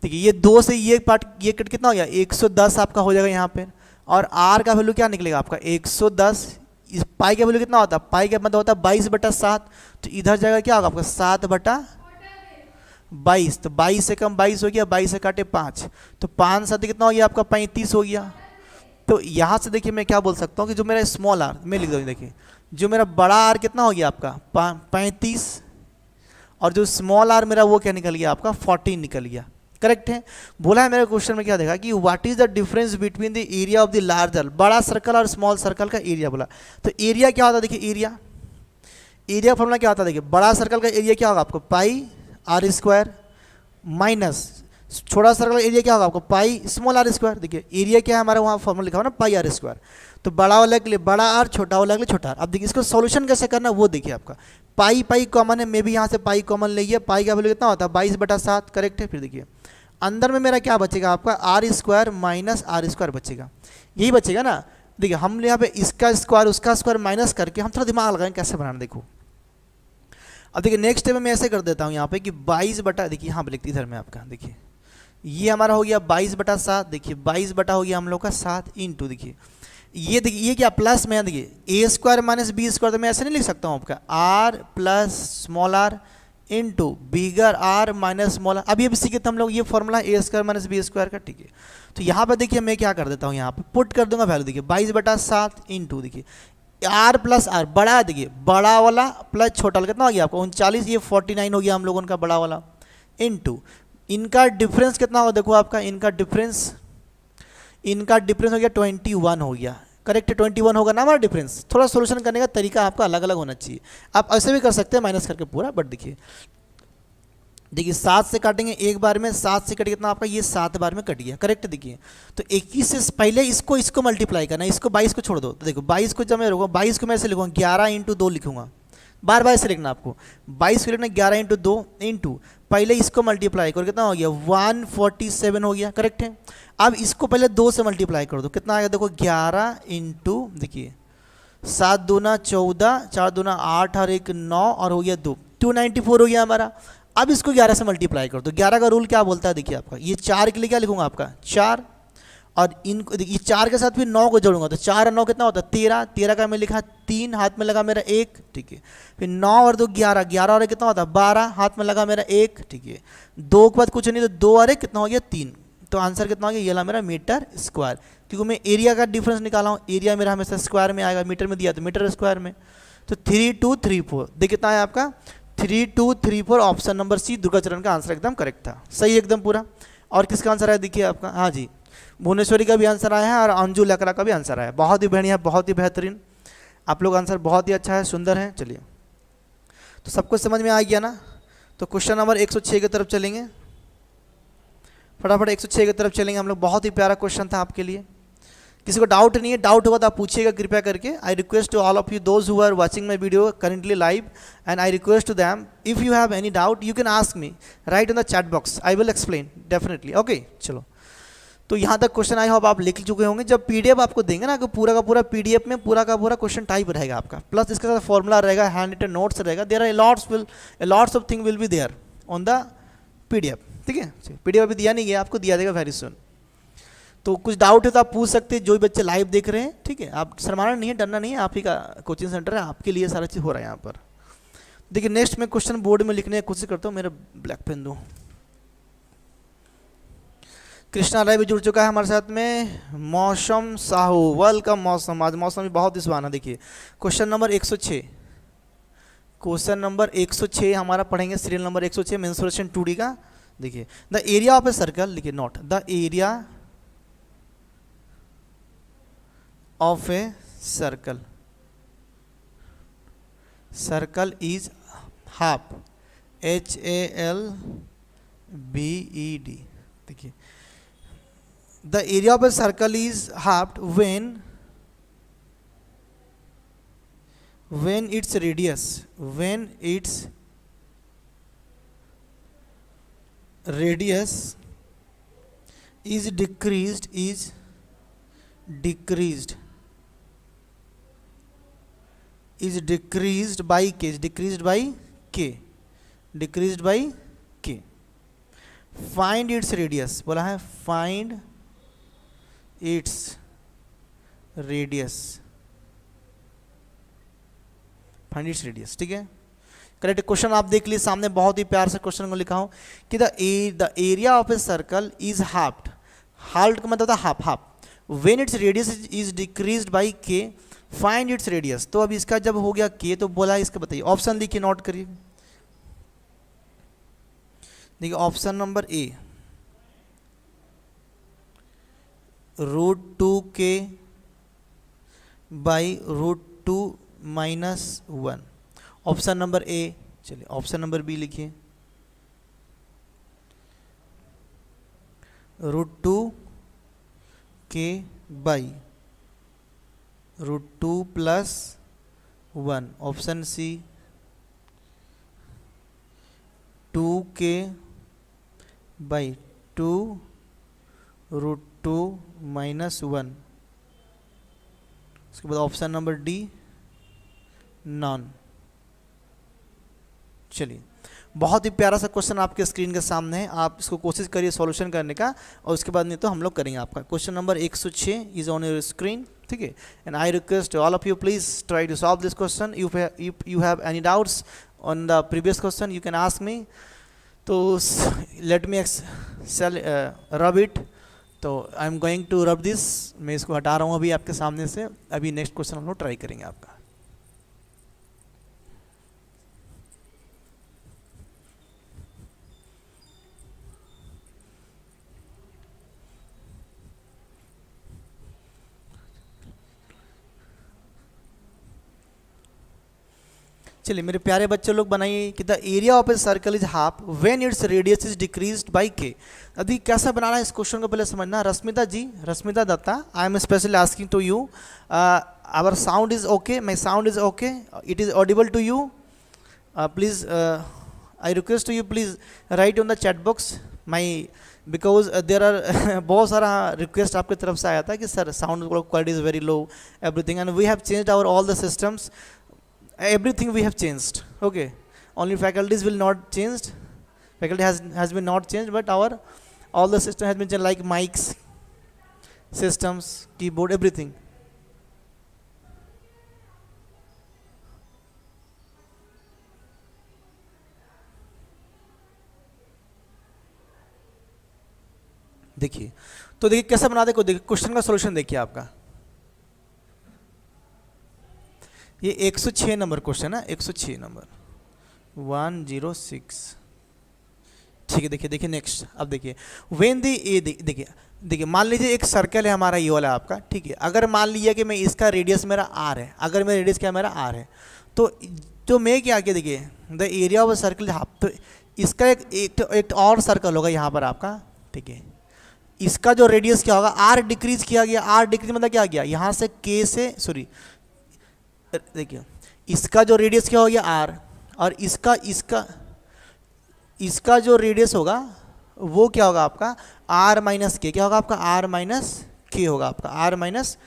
देखिए ये 2 से ये पार्ट ये कट कितना हो गया 110 आपका हो जाएगा यहाँ पे। और आर का वैल्यू क्या निकलेगा आपका 110। इस पाई का वैल्यू कितना होता है, पाई का मतलब होता है 22/7, तो इधर जाएगा क्या होगा आपका 7/22। तो 22 से कम 22 हो गया, 22 से काटे 5, तो 5 7 कितना हो गया आपका 35 हो गया। तो यहाँ से देखिए मैं क्या बोल सकता हूँ कि जो मेरा स्मॉल आर, मैं लिख दूँ, देखिए जो मेरा बड़ा आर कितना हो गया आपका 35, और जो स्मॉल आर मेरा वो क्या निकल गया आपका 14 निकल गया। करेक्ट है। बोला है मेरे क्वेश्चन में क्या देखा कि what is the difference between the area of the larger, बड़ा सर्कल और स्मॉल सर्कल का एरिया बोला। तो एरिया क्या होता है, देखिए एरिया फॉर्मूला क्या होता है, देखिए बड़ा सर्कल का एरिया क्या होगा आपको पाई आर स्क्वायर माइनस छोटा सर्कल का एरिया क्या होगा आपको पाई स्मॉल आर स्क्वायर। देखिए एरिया क्या है हमारा वहाँ फॉर्मूला लिखा हुआ ना पाई आर स्क्वायर। तो बड़ा वाला के लिए बड़ा आर, छोटा वाला के लिए छोटा आर। अब देखिए इसको सॉल्यूशन कैसे करना वो देखिए आपका पाई कॉमन है, मैं भी यहाँ से पाई कॉमन ले गया, पाई का वैल्यू कितना होता है 22/7। करेक्ट है। फिर देखिए अंदर में मेरा क्या बचेगा आपका R square minus R square बचेगा, यही बचेगा ना। देखिए हम यहाँ पे इसका स्क्वायर उसका स्क्वायर माइनस करके हम थोड़ा दिमाग लगाएं कैसे बनाना। देखो अब देखिए नेक्स्ट स्टेप में मैं ऐसे कर देता हूँ यहाँ पे कि 22 देखिए यहाँ पे लिखती इधर में आपका, देखिए ये हमारा हो गया 22/7। देखिए 22 हो गया हम लोग का 7 इंटू, देखिए ये क्या प्लस में, देखिए A square minus B square, तो मैं ऐसे नहीं लिख सकता हूँ आपका R plus small R into bigger R minus small R. अभी सीखे थे हम लोग ये formula A square minus B square का। ठीक है, तो यहाँ पे देखिए मैं क्या कर देता हूँ, यहाँ पे पुट कर दूंगा वैल्यू। देखिए 22/7 इंटू, देखिए आर प्लस आर बड़ा, देखिए बड़ा वाला प्लस छोटा वाला कितना हो गया आपका 39, ये 49 हो गया हम लोगों का बड़ा वाला, इंटू इनका डिफरेंस कितना होगा, देखो आपका इनका डिफरेंस इनका डिफरेंस हो गया 21 हो गया, करेक्ट 21 होगा ना हमारा डिफरेंस। थोड़ा सोल्यूशन करने का तरीका आपका अलग अलग होना चाहिए, आप ऐसे भी कर सकते हैं माइनस करके पूरा, बट देखिए देखिए 7 से काटेंगे एक बार में, 7 से कट कितना आपका ये 7 बार में कट गया, करेक्ट। देखिए तो 21 से पहले इसको मल्टीप्लाई करना, इसको 22 को छोड़ दो, तो देखो 22 को जब मैं रखूँगा 22 को मैं ऐसे लिखूँगा 11 इंटू 2 लिखूँगा, बार बार ऐसे लिखना आपको, 22 को लिखना 11 इंटू 2 इंटू पहले इसको मल्टीप्लाई करो, कितना हो गया 147 हो गया, करेक्ट है। अब इसको पहले 2 से मल्टीप्लाई कर दो, कितना आएगा देखो 11 इंटू देखिए 7 दूना 14, 4 दूना 8 और 1 9 और हो गया 2, 294 हो गया हमारा। अब इसको 11 से मल्टीप्लाई कर दो, 11 का रूल क्या बोलता है देखिए आपका, ये 4 के लिए क्या लिखूंगा आपका 4, और इनको देखिए 4 के साथ फिर 9 को जोड़ूंगा, तो 4 और 9 कितना होता है 13, 13 का मैं लिखा 3, हाथ में लगा मेरा 1, ठीक है। फिर 9 और 2 11, 11 और 1 कितना होता है 12, हाथ में लगा मेरा 1, ठीक है। 2 के बाद कुछ नहीं, तो 2 और 1 कितना हो गया 3, तो आंसर कितना हो गया ये ला मेरा मीटर स्क्वायर, क्योंकि मैं एरिया का डिफरेंस निकाला हूँ, एरिया मेरा हमेशा स्क्वायर में आएगा, मीटर में दिया तो मीटर स्क्वायर में, तो 3234 देखिए कितना है आपका 3234, ऑप्शन नंबर सी दुर्गाचरण का आंसर एकदम करेक्ट था, सही एकदम पूरा। और किसका आंसर आया देखिए आपका, हाँ जी भुवनेश्वरी का भी आंसर आया है और अंजू लकड़ा का भी आंसर आया है, बहुत ही बढ़िया, बहुत ही बेहतरीन, आप लोग आंसर बहुत ही अच्छा है, सुंदर है। चलिए तो सबको समझ में आ गया ना, तो क्वेश्चन नंबर 106 की तरफ चलेंगे, फटाफट 106 की तरफ चलेंगे हम लोग, बहुत ही प्यारा क्वेश्चन था आपके लिए। किसी को डाउट नहीं है, डाउट होगा तो आप पूछिएगा कृपया करके। I request to all of you those who are watching my video currently live, and I request to them if you have any doubt you can ask me right in the chat box, I will explain definitely, okay. चलो तो यहाँ तक question I hope आप लिख चुके होंगे, जब PDF आपको देंगे ना, पूरा का पूरा पीडीएफ में पूरा का पूरा क्वेश्चन टाइप रहेगा आपका, प्लस इसके साथ फॉर्मूला रहेगा, हैंड रिटन नोट्स रहेगा, there are lots of thing will be there on the PDF, ठीक है। पीडीएफ अभी दिया नहीं गया, आपको दिया जाएगा वेरी सुन। तो कुछ डाउट है तो आप पूछ सकते हैं, जो भी बच्चे लाइव देख रहे हैं, ठीक है। आप शर्माना नहीं है, डरना नहीं है, आप ही का कोचिंग सेंटर है, आपके लिए सारा चीज़ हो रहा है यहाँ पर। देखिए नेक्स्ट मैं क्वेश्चन बोर्ड में लिखने की कोशिश करता हूँ, मेरा ब्लैक पेन दो। कृष्णा राय भी जुड़ चुका है हमारे साथ में, मौसम साहू वेलकम मौसम, आज मौसम भी बहुत ही सुहाना। देखिए क्वेश्चन नंबर 106, क्वेश्चन नंबर 106 हमारा पढ़ेंगे, सीरियल नंबर 106 मेंसुरेशन 2D का। देखिए the area of a circle, लिखिए note the area of a circle, circle is half, HALBED। देखिए the area of a circle is half when its radius, when its radius is decreased by k, decreased by k। Find its radius बोला है, find its radius, find its radius, ठीक है। Correct question आप देख लीजिए सामने, बहुत ही प्यार से क्वेश्चन को लिखा हूं कि the area of a circle is halved, halt का मतलब था half, when its radius is decreased bye के, फाइंड इट्स रेडियस। तो अब इसका जब हो गया के तो बोला इसका बताइए, ऑप्शन लिखिए नोट करिए। देखिए option number A √2k by √2 - 1, option number A. चलिए ऑप्शन नंबर बी लिखिए, √2k by √2 + 1, option C 2k by 2 √2 - 1, उसके बाद ऑप्शन नंबर डी नॉन। चलिए बहुत ही प्यारा सा क्वेश्चन आपके स्क्रीन के सामने है, आप इसको कोशिश करिए सॉल्यूशन करने का, और उसके बाद नहीं तो हम लोग करेंगे आपका। Question number 106 is on your screen, ठीक है। And I request all of you please try to solve this question, if you have any doubts on the previous question you can ask me. तो let me rub it, तो I am going to rub this, मैं इसको हटा रहा हूँ अभी आपके सामने से। अभी नेक्स्ट क्वेश्चन हम लोग ट्राई करेंगे आपका। चलिए मेरे प्यारे बच्चे लोग बनाइए कि the area of a circle is half when its radius is decreased bye के। अभी कैसा बनाना है इस क्वेश्चन को पहले समझना। Rashmita ji, Rashmita Datta, I am specially asking to you, our sound is okay, my sound is okay, it is audible to you, please I request to you please write on the chat box my, because there are बहुत सारा request आपकी तरफ से आया था कि sir sound quality is very low everything, and we have changed our all the systems, everything we have changed, okay, only faculties will not changed, faculty has been not changed, but our all the system has been changed, like mics, systems, keyboard, everything. देखिए तो देखिए कैसा बनाते को, देखिए question का solution देखिए आपका, ये 106 नंबर क्वेश्चन है, 106 नंबर 106, ठीक है। देखिए देखिए नेक्स्ट, अब देखिए वेन दी ए, देखिए मान लीजिए एक सर्कल है हमारा ये वाला आपका, ठीक है। अगर मान लीजिए कि मैं इसका रेडियस मेरा आर है, अगर मेरा रेडियस क्या मेरा आर है, तो मैं क्या किया, देखिए the area of circle half, तो इसका एक और सर्कल होगा यहाँ पर आपका, ठीक है। इसका जो रेडियस क्या होगा, आर डिक्रीज किया गया, आर डिक्रीज मतलब क्या गया, यहाँ से के से, सॉरी देखिए इसका जो रेडियस क्या हो गया आर, और इसका जो रेडियस होगा वो क्या होगा आपका आर माइनस के, क्या होगा आपका आर माइनस के होगा, आपका आर माइनस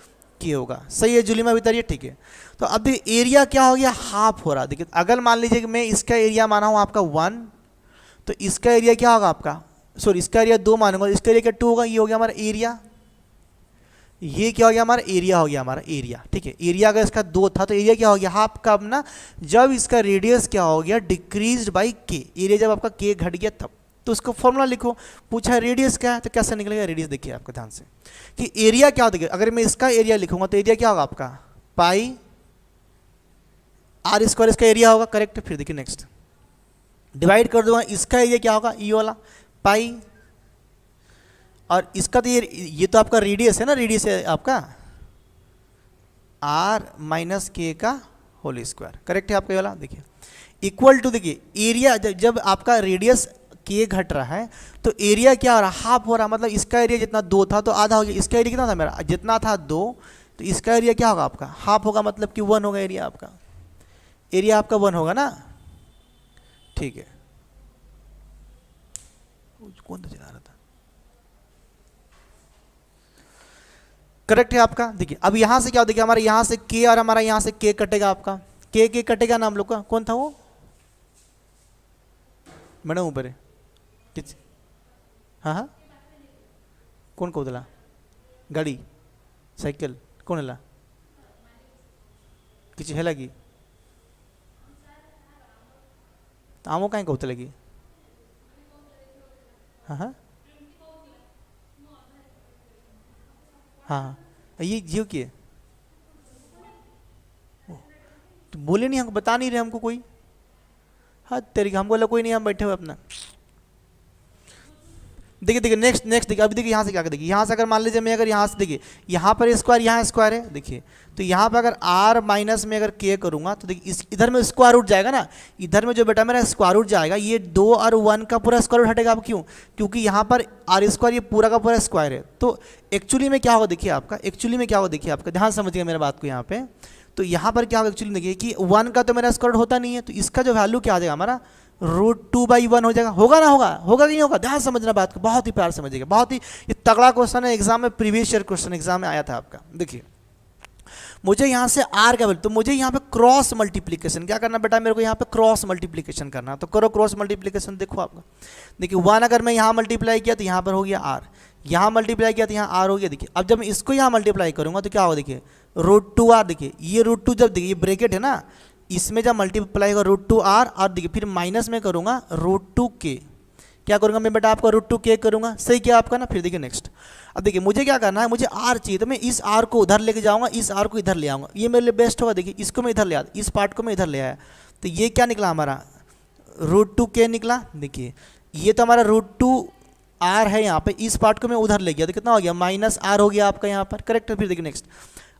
के होगा, सही है जुली में भीतर ये, ठीक है। तो अब एरिया क्या हो गया, हाफ हो रहा। देखिए अगर मान लीजिए कि मैं इसका एरिया माना हूँ आपका 1, तो इसका एरिया क्या होगा आपका, सॉरी इसका एरिया 2 मानूंगा, इसका एरिया क्या 2 होगा, ये हो गया हमारा एरिया, ये क्या हो गया हमारा एरिया, हो गया हमारा एरिया, ठीक है। एरिया अगर इसका 2 था तो एरिया क्या हो गया हाफ, कब ना, जब इसका रेडियस क्या हो गया डिक्रीज्ड बाय के, एरिया जब आपका के घट गया तब। तो उसको फॉर्मूला लिखो, पूछा है रेडियस क्या है, तो कैसे निकलेगा रेडियस, देखिए आपका ध्यान से कि एरिया क्या होता है, अगर मैं इसका एरिया लिखूंगा तो एरिया क्या होगा आपका पाई आर स्क्वायर, इसका एरिया होगा, करेक्ट। फिर देखिए नेक्स्ट डिवाइड कर दूंगा, इसका एरिया क्या होगा ये वाला पाई, और इसका तो ये तो आपका रेडियस है ना, रेडियस है आपका आर माइनस के का होल स्क्वायर, करेक्ट है आपका ये वाला। देखिए इक्वल टू, देखिए एरिया जब आपका रेडियस के घट रहा है तो एरिया क्या हो रहा है हाफ हो रहा है, मतलब इसका एरिया जितना 2 था तो आधा हो गया, इसका एरिया कितना था मेरा, जितना था 2, तो इसका एरिया क्या होगा आपका हाफ होगा, मतलब कि 1 होगा एरिया आपका, एरिया आपका 1 होगा ना, ठीक है। कौन तो चला रहा था, करेक्ट है आपका। देखिए अब यहां से क्या हो, देखिए हमारे यहां से के और हमारा यहां से के कटेगा, आपका के कटेगा ना हम लोग का, कौन था वो मैडम ऊपर है, हाँ हाँ कौन कौदला गाड़ी साइकिल कौन है किसी है लगी आमो कहीं कौते लगी, हाँ हाँ हाँ ये जियो की है, तो बोले नहीं, हमको बता नहीं रहे हमको कोई, हाँ तेरी हमको बोला कोई नहीं, हम बैठे हुए अपना। देखिए नेक्स्ट देखिए, अभी देखिए यहाँ से क्या, देखिए यहाँ से अगर मान लीजिए मैं अगर यहाँ से, देखिए यहाँ पर स्क्वायर, यहाँ स्क्वायर है, देखिए तो यहाँ पर अगर आर माइनस में अगर के करूँगा तो देखिए इधर में स्क्वायर रूट जाएगा ना, इधर में जो बेटा मेरा स्क्वायर रूट जाएगा, ये 2 और 1 का पूरा स्क्वायर रूट हटेगा। अब क्यों, क्योंकि यहाँ पर आर स्क्वायर ये पूरा का पूरा स्क्वायर है, तो एक्चुअली में क्या होगा, देखिए आपका एक्चुअली में क्या होगा, देखिए आपका ध्यान समझिएगा मेरे बात को यहाँ पे, तो यहाँ पर क्या होगा एक्चुअली देखिए कि 1 का तो मेरा स्क्वायर रूट होता नहीं है, तो इसका जो वैल्यू क्या आ जाएगा हमारा √2/1 हो जाएगा, होगा ना, होगा कि नहीं होगा, ध्यान समझना बात को, बहुत ही प्यार समझिएगा, बहुत ही ये तगड़ा क्वेश्चन है, एग्जाम में प्रीवियस ईयर क्वेश्चन एग्जाम में आया था आपका। देखिए मुझे यहाँ से आर का वैल्यू, तो मुझे यहाँ पे क्रॉस मल्टीप्लिकेशन क्या करना बेटा, मेरे को यहाँ पे क्रॉस मल्टीप्लिकेशन करना, तो करो क्रॉस मल्टीप्लिकेशन। देखो आपका, देखिए 1 अगर मैं यहाँ मल्टीप्लाई किया तो यहाँ पर हो गया आर, यहाँ मल्टीप्लाई किया तो यहाँ आर हो गया। देखिए अब जब मैं इसको यहाँ मल्टीप्लाई करूँगा तो क्या होगा, देखिए √2r, देखिए ये √2 जब देखिए ये ब्रैकेट है ना, इसमें जब मल्टीप्लाई होगा √2r, और देखिए फिर माइनस में करूँगा √2k, क्या करूँगा मैं बेटा आपका √2k करूँगा, सही क्या आपका ना। फिर देखिए नेक्स्ट, अब देखिए मुझे क्या करना है, मुझे r चाहिए, तो मैं इस r को उधर लेके जाऊँगा, इस r को इधर ले आऊँगा, ये मेरे लिए बेस्ट होगा। देखिए इसको मैं इधर ले आया, इस पार्ट को मैं इधर ले आया, तो ये क्या निकला हमारा √2k निकला। देखिए ये तो हमारा √2r है यहाँ पे, इस पार्ट को मैं उधर ले गया तो कितना हो गया -r हो गया आपका यहाँ पर, करेक्ट है। फिर देखिए नेक्स्ट,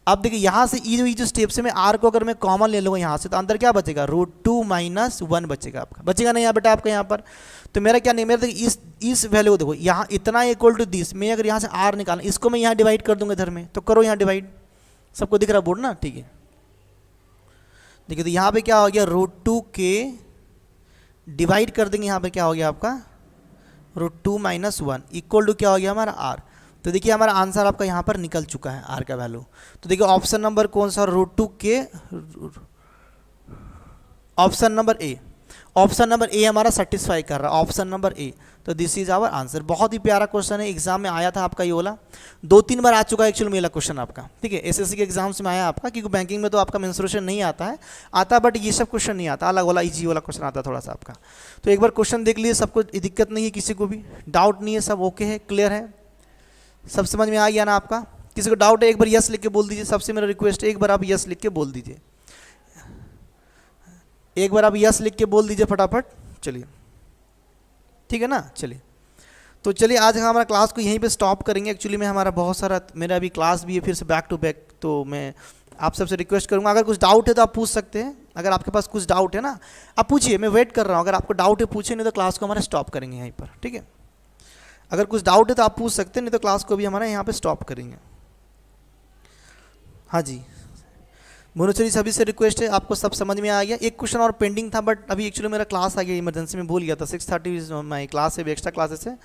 अब देखिए यहाँ से ये जो स्टेप से मैं आर को अगर मैं कॉमन ले लूँगा यहाँ से, तो अंदर क्या बचेगा, √2 - 1 बचेगा आपका, बचेगा नहीं यहाँ बेटा आपका यहाँ पर। तो मेरा क्या नहीं, मेरा देखिए इस वैल्यू को देखो, यहाँ इतना इक्वल टू दिस, मैं अगर यहाँ से आर निकालना, इसको मैं यहाँ डिवाइड कर दूंगा इधर में, तो करो यहाँ डिवाइड, सबको दिख रहा बोर्ड ना, ठीक है। देखिए तो यहाँ पे क्या हो गया, √2 के डिवाइड कर देंगे, यहाँ पे क्या हो गया आपका √2 - 1 इक्वल टू क्या हो गया हमारा आर। तो देखिए हमारा आंसर आपका यहाँ पर निकल चुका है आर का वैल्यू। तो देखिए ऑप्शन नंबर कौन सा, √2 के, option number A, option number A हमारा सेटिस्फाई कर रहा है, ऑप्शन नंबर ए। तो दिस इज आवर आंसर। बहुत ही प्यारा क्वेश्चन है, एग्जाम में आया था आपका ये वाला, 2-3 बार आ चुका है एक्चुअली मेरा क्वेश्चन आपका, ठीक है। एसएससी के एग्जाम्स में आया आपका, क्योंकि बैंकिंग में तो आपका मेंस्ट्रुएशन नहीं आता है, आता बट ये सब क्वेश्चन नहीं आता, अलग वाला इजी वाला क्वेश्चन आता थोड़ा सा आपका। तो एक बार क्वेश्चन देख लीजिए, सबको दिक्कत नहीं है, किसी को भी डाउट नहीं है, सब ओके है, क्लियर है, सब समझ में आ गया ना आपका। किसी को डाउट है एक बार यस लिख के बोल दीजिए, सबसे मेरा रिक्वेस्ट है एक बार आप यस लिख के बोल दीजिए, एक बार आप यस लिख के बोल दीजिए फटाफट। चलिए ठीक है ना, चलिए तो चलिए आज हम हमारा क्लास को यहीं पे स्टॉप करेंगे। एक्चुअली में हमारा बहुत सारा, मेरा अभी क्लास भी है फिर से बैक टू बैक, तो मैं आप सबसे रिक्वेस्ट करूंगा अगर कुछ डाउट है तो आप पूछ सकते हैं, अगर आपके पास कुछ डाउट है ना आप पूछिए, मैं वेट कर रहा हूँ। अगर आपको डाउट है पूछिए, नहीं तो क्लास को हमारा स्टॉप करेंगे यहीं पर, ठीक है। अगर कुछ डाउट है तो आप पूछ सकते हैं, नहीं तो क्लास को भी हमारा यहाँ पे स्टॉप करेंगे। हाँ जी मोनोचरी, सभी से रिक्वेस्ट है, आपको सब समझ में आ गया। एक क्वेश्चन और पेंडिंग था बट अभी एक्चुअली मेरा क्लास आ गया, इमरजेंसी में भूल गया था, 6:30 माई क्लास है, एक्स्ट्रा क्लासेस है।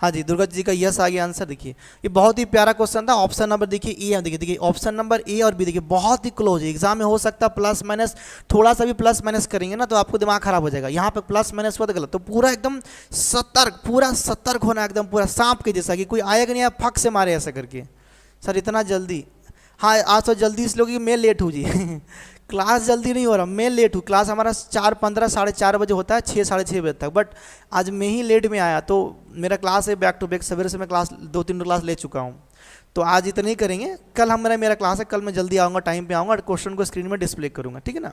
हाँ जी दुर्गा जी का यस आ गया आंसर। देखिए ये बहुत ही प्यारा क्वेश्चन था, ऑप्शन नंबर देखिए ए, देखिए ऑप्शन नंबर ए और बी देखिए बहुत ही क्लोज है। एग्जाम में हो सकता है प्लस माइनस, थोड़ा सा भी प्लस माइनस करेंगे ना तो आपको दिमाग खराब हो जाएगा। यहाँ पे प्लस माइनस हुआ तो गलत, तो पूरा एकदम सतर्क, पूरा सतर्क होना, एकदम पूरा सांप के जैसा कि कोई आएगा नहीं आप फक से मारे ऐसा करके, सर इतना जल्दी। हाँ आज तो जल्दी इसलिए कि मैं लेट हूँ जी क्लास जल्दी नहीं हो रहा, मैं लेट हूँ। क्लास हमारा 4:15 4:30 बजे होता है, 6 साढ़े 6 बजे तक, बट आज मैं ही लेट में आया। तो मेरा क्लास है बैक टू बैक, सवेरे से मैं क्लास 2-3 क्लास ले चुका हूँ, तो आज इतना ही करेंगे। कल मेरा क्लास है, कल मैं जल्दी आऊँगा, टाइम पे आऊँगा और क्वेश्चन को स्क्रीन में डिस्प्ले करूँगा, ठीक है ना।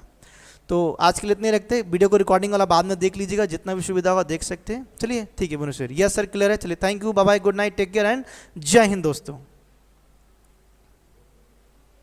तो आज के लिए इतने रखते हैं, वीडियो को रिकॉर्डिंग वाला बाद में देख लीजिएगा, जितना भी सुविधा होगा देख सकते हैं। चलिए ठीक है Manoj sir, yes sir clear है। चलिए thank you, bye bye, good night, take care and जय हिंद दोस्तों।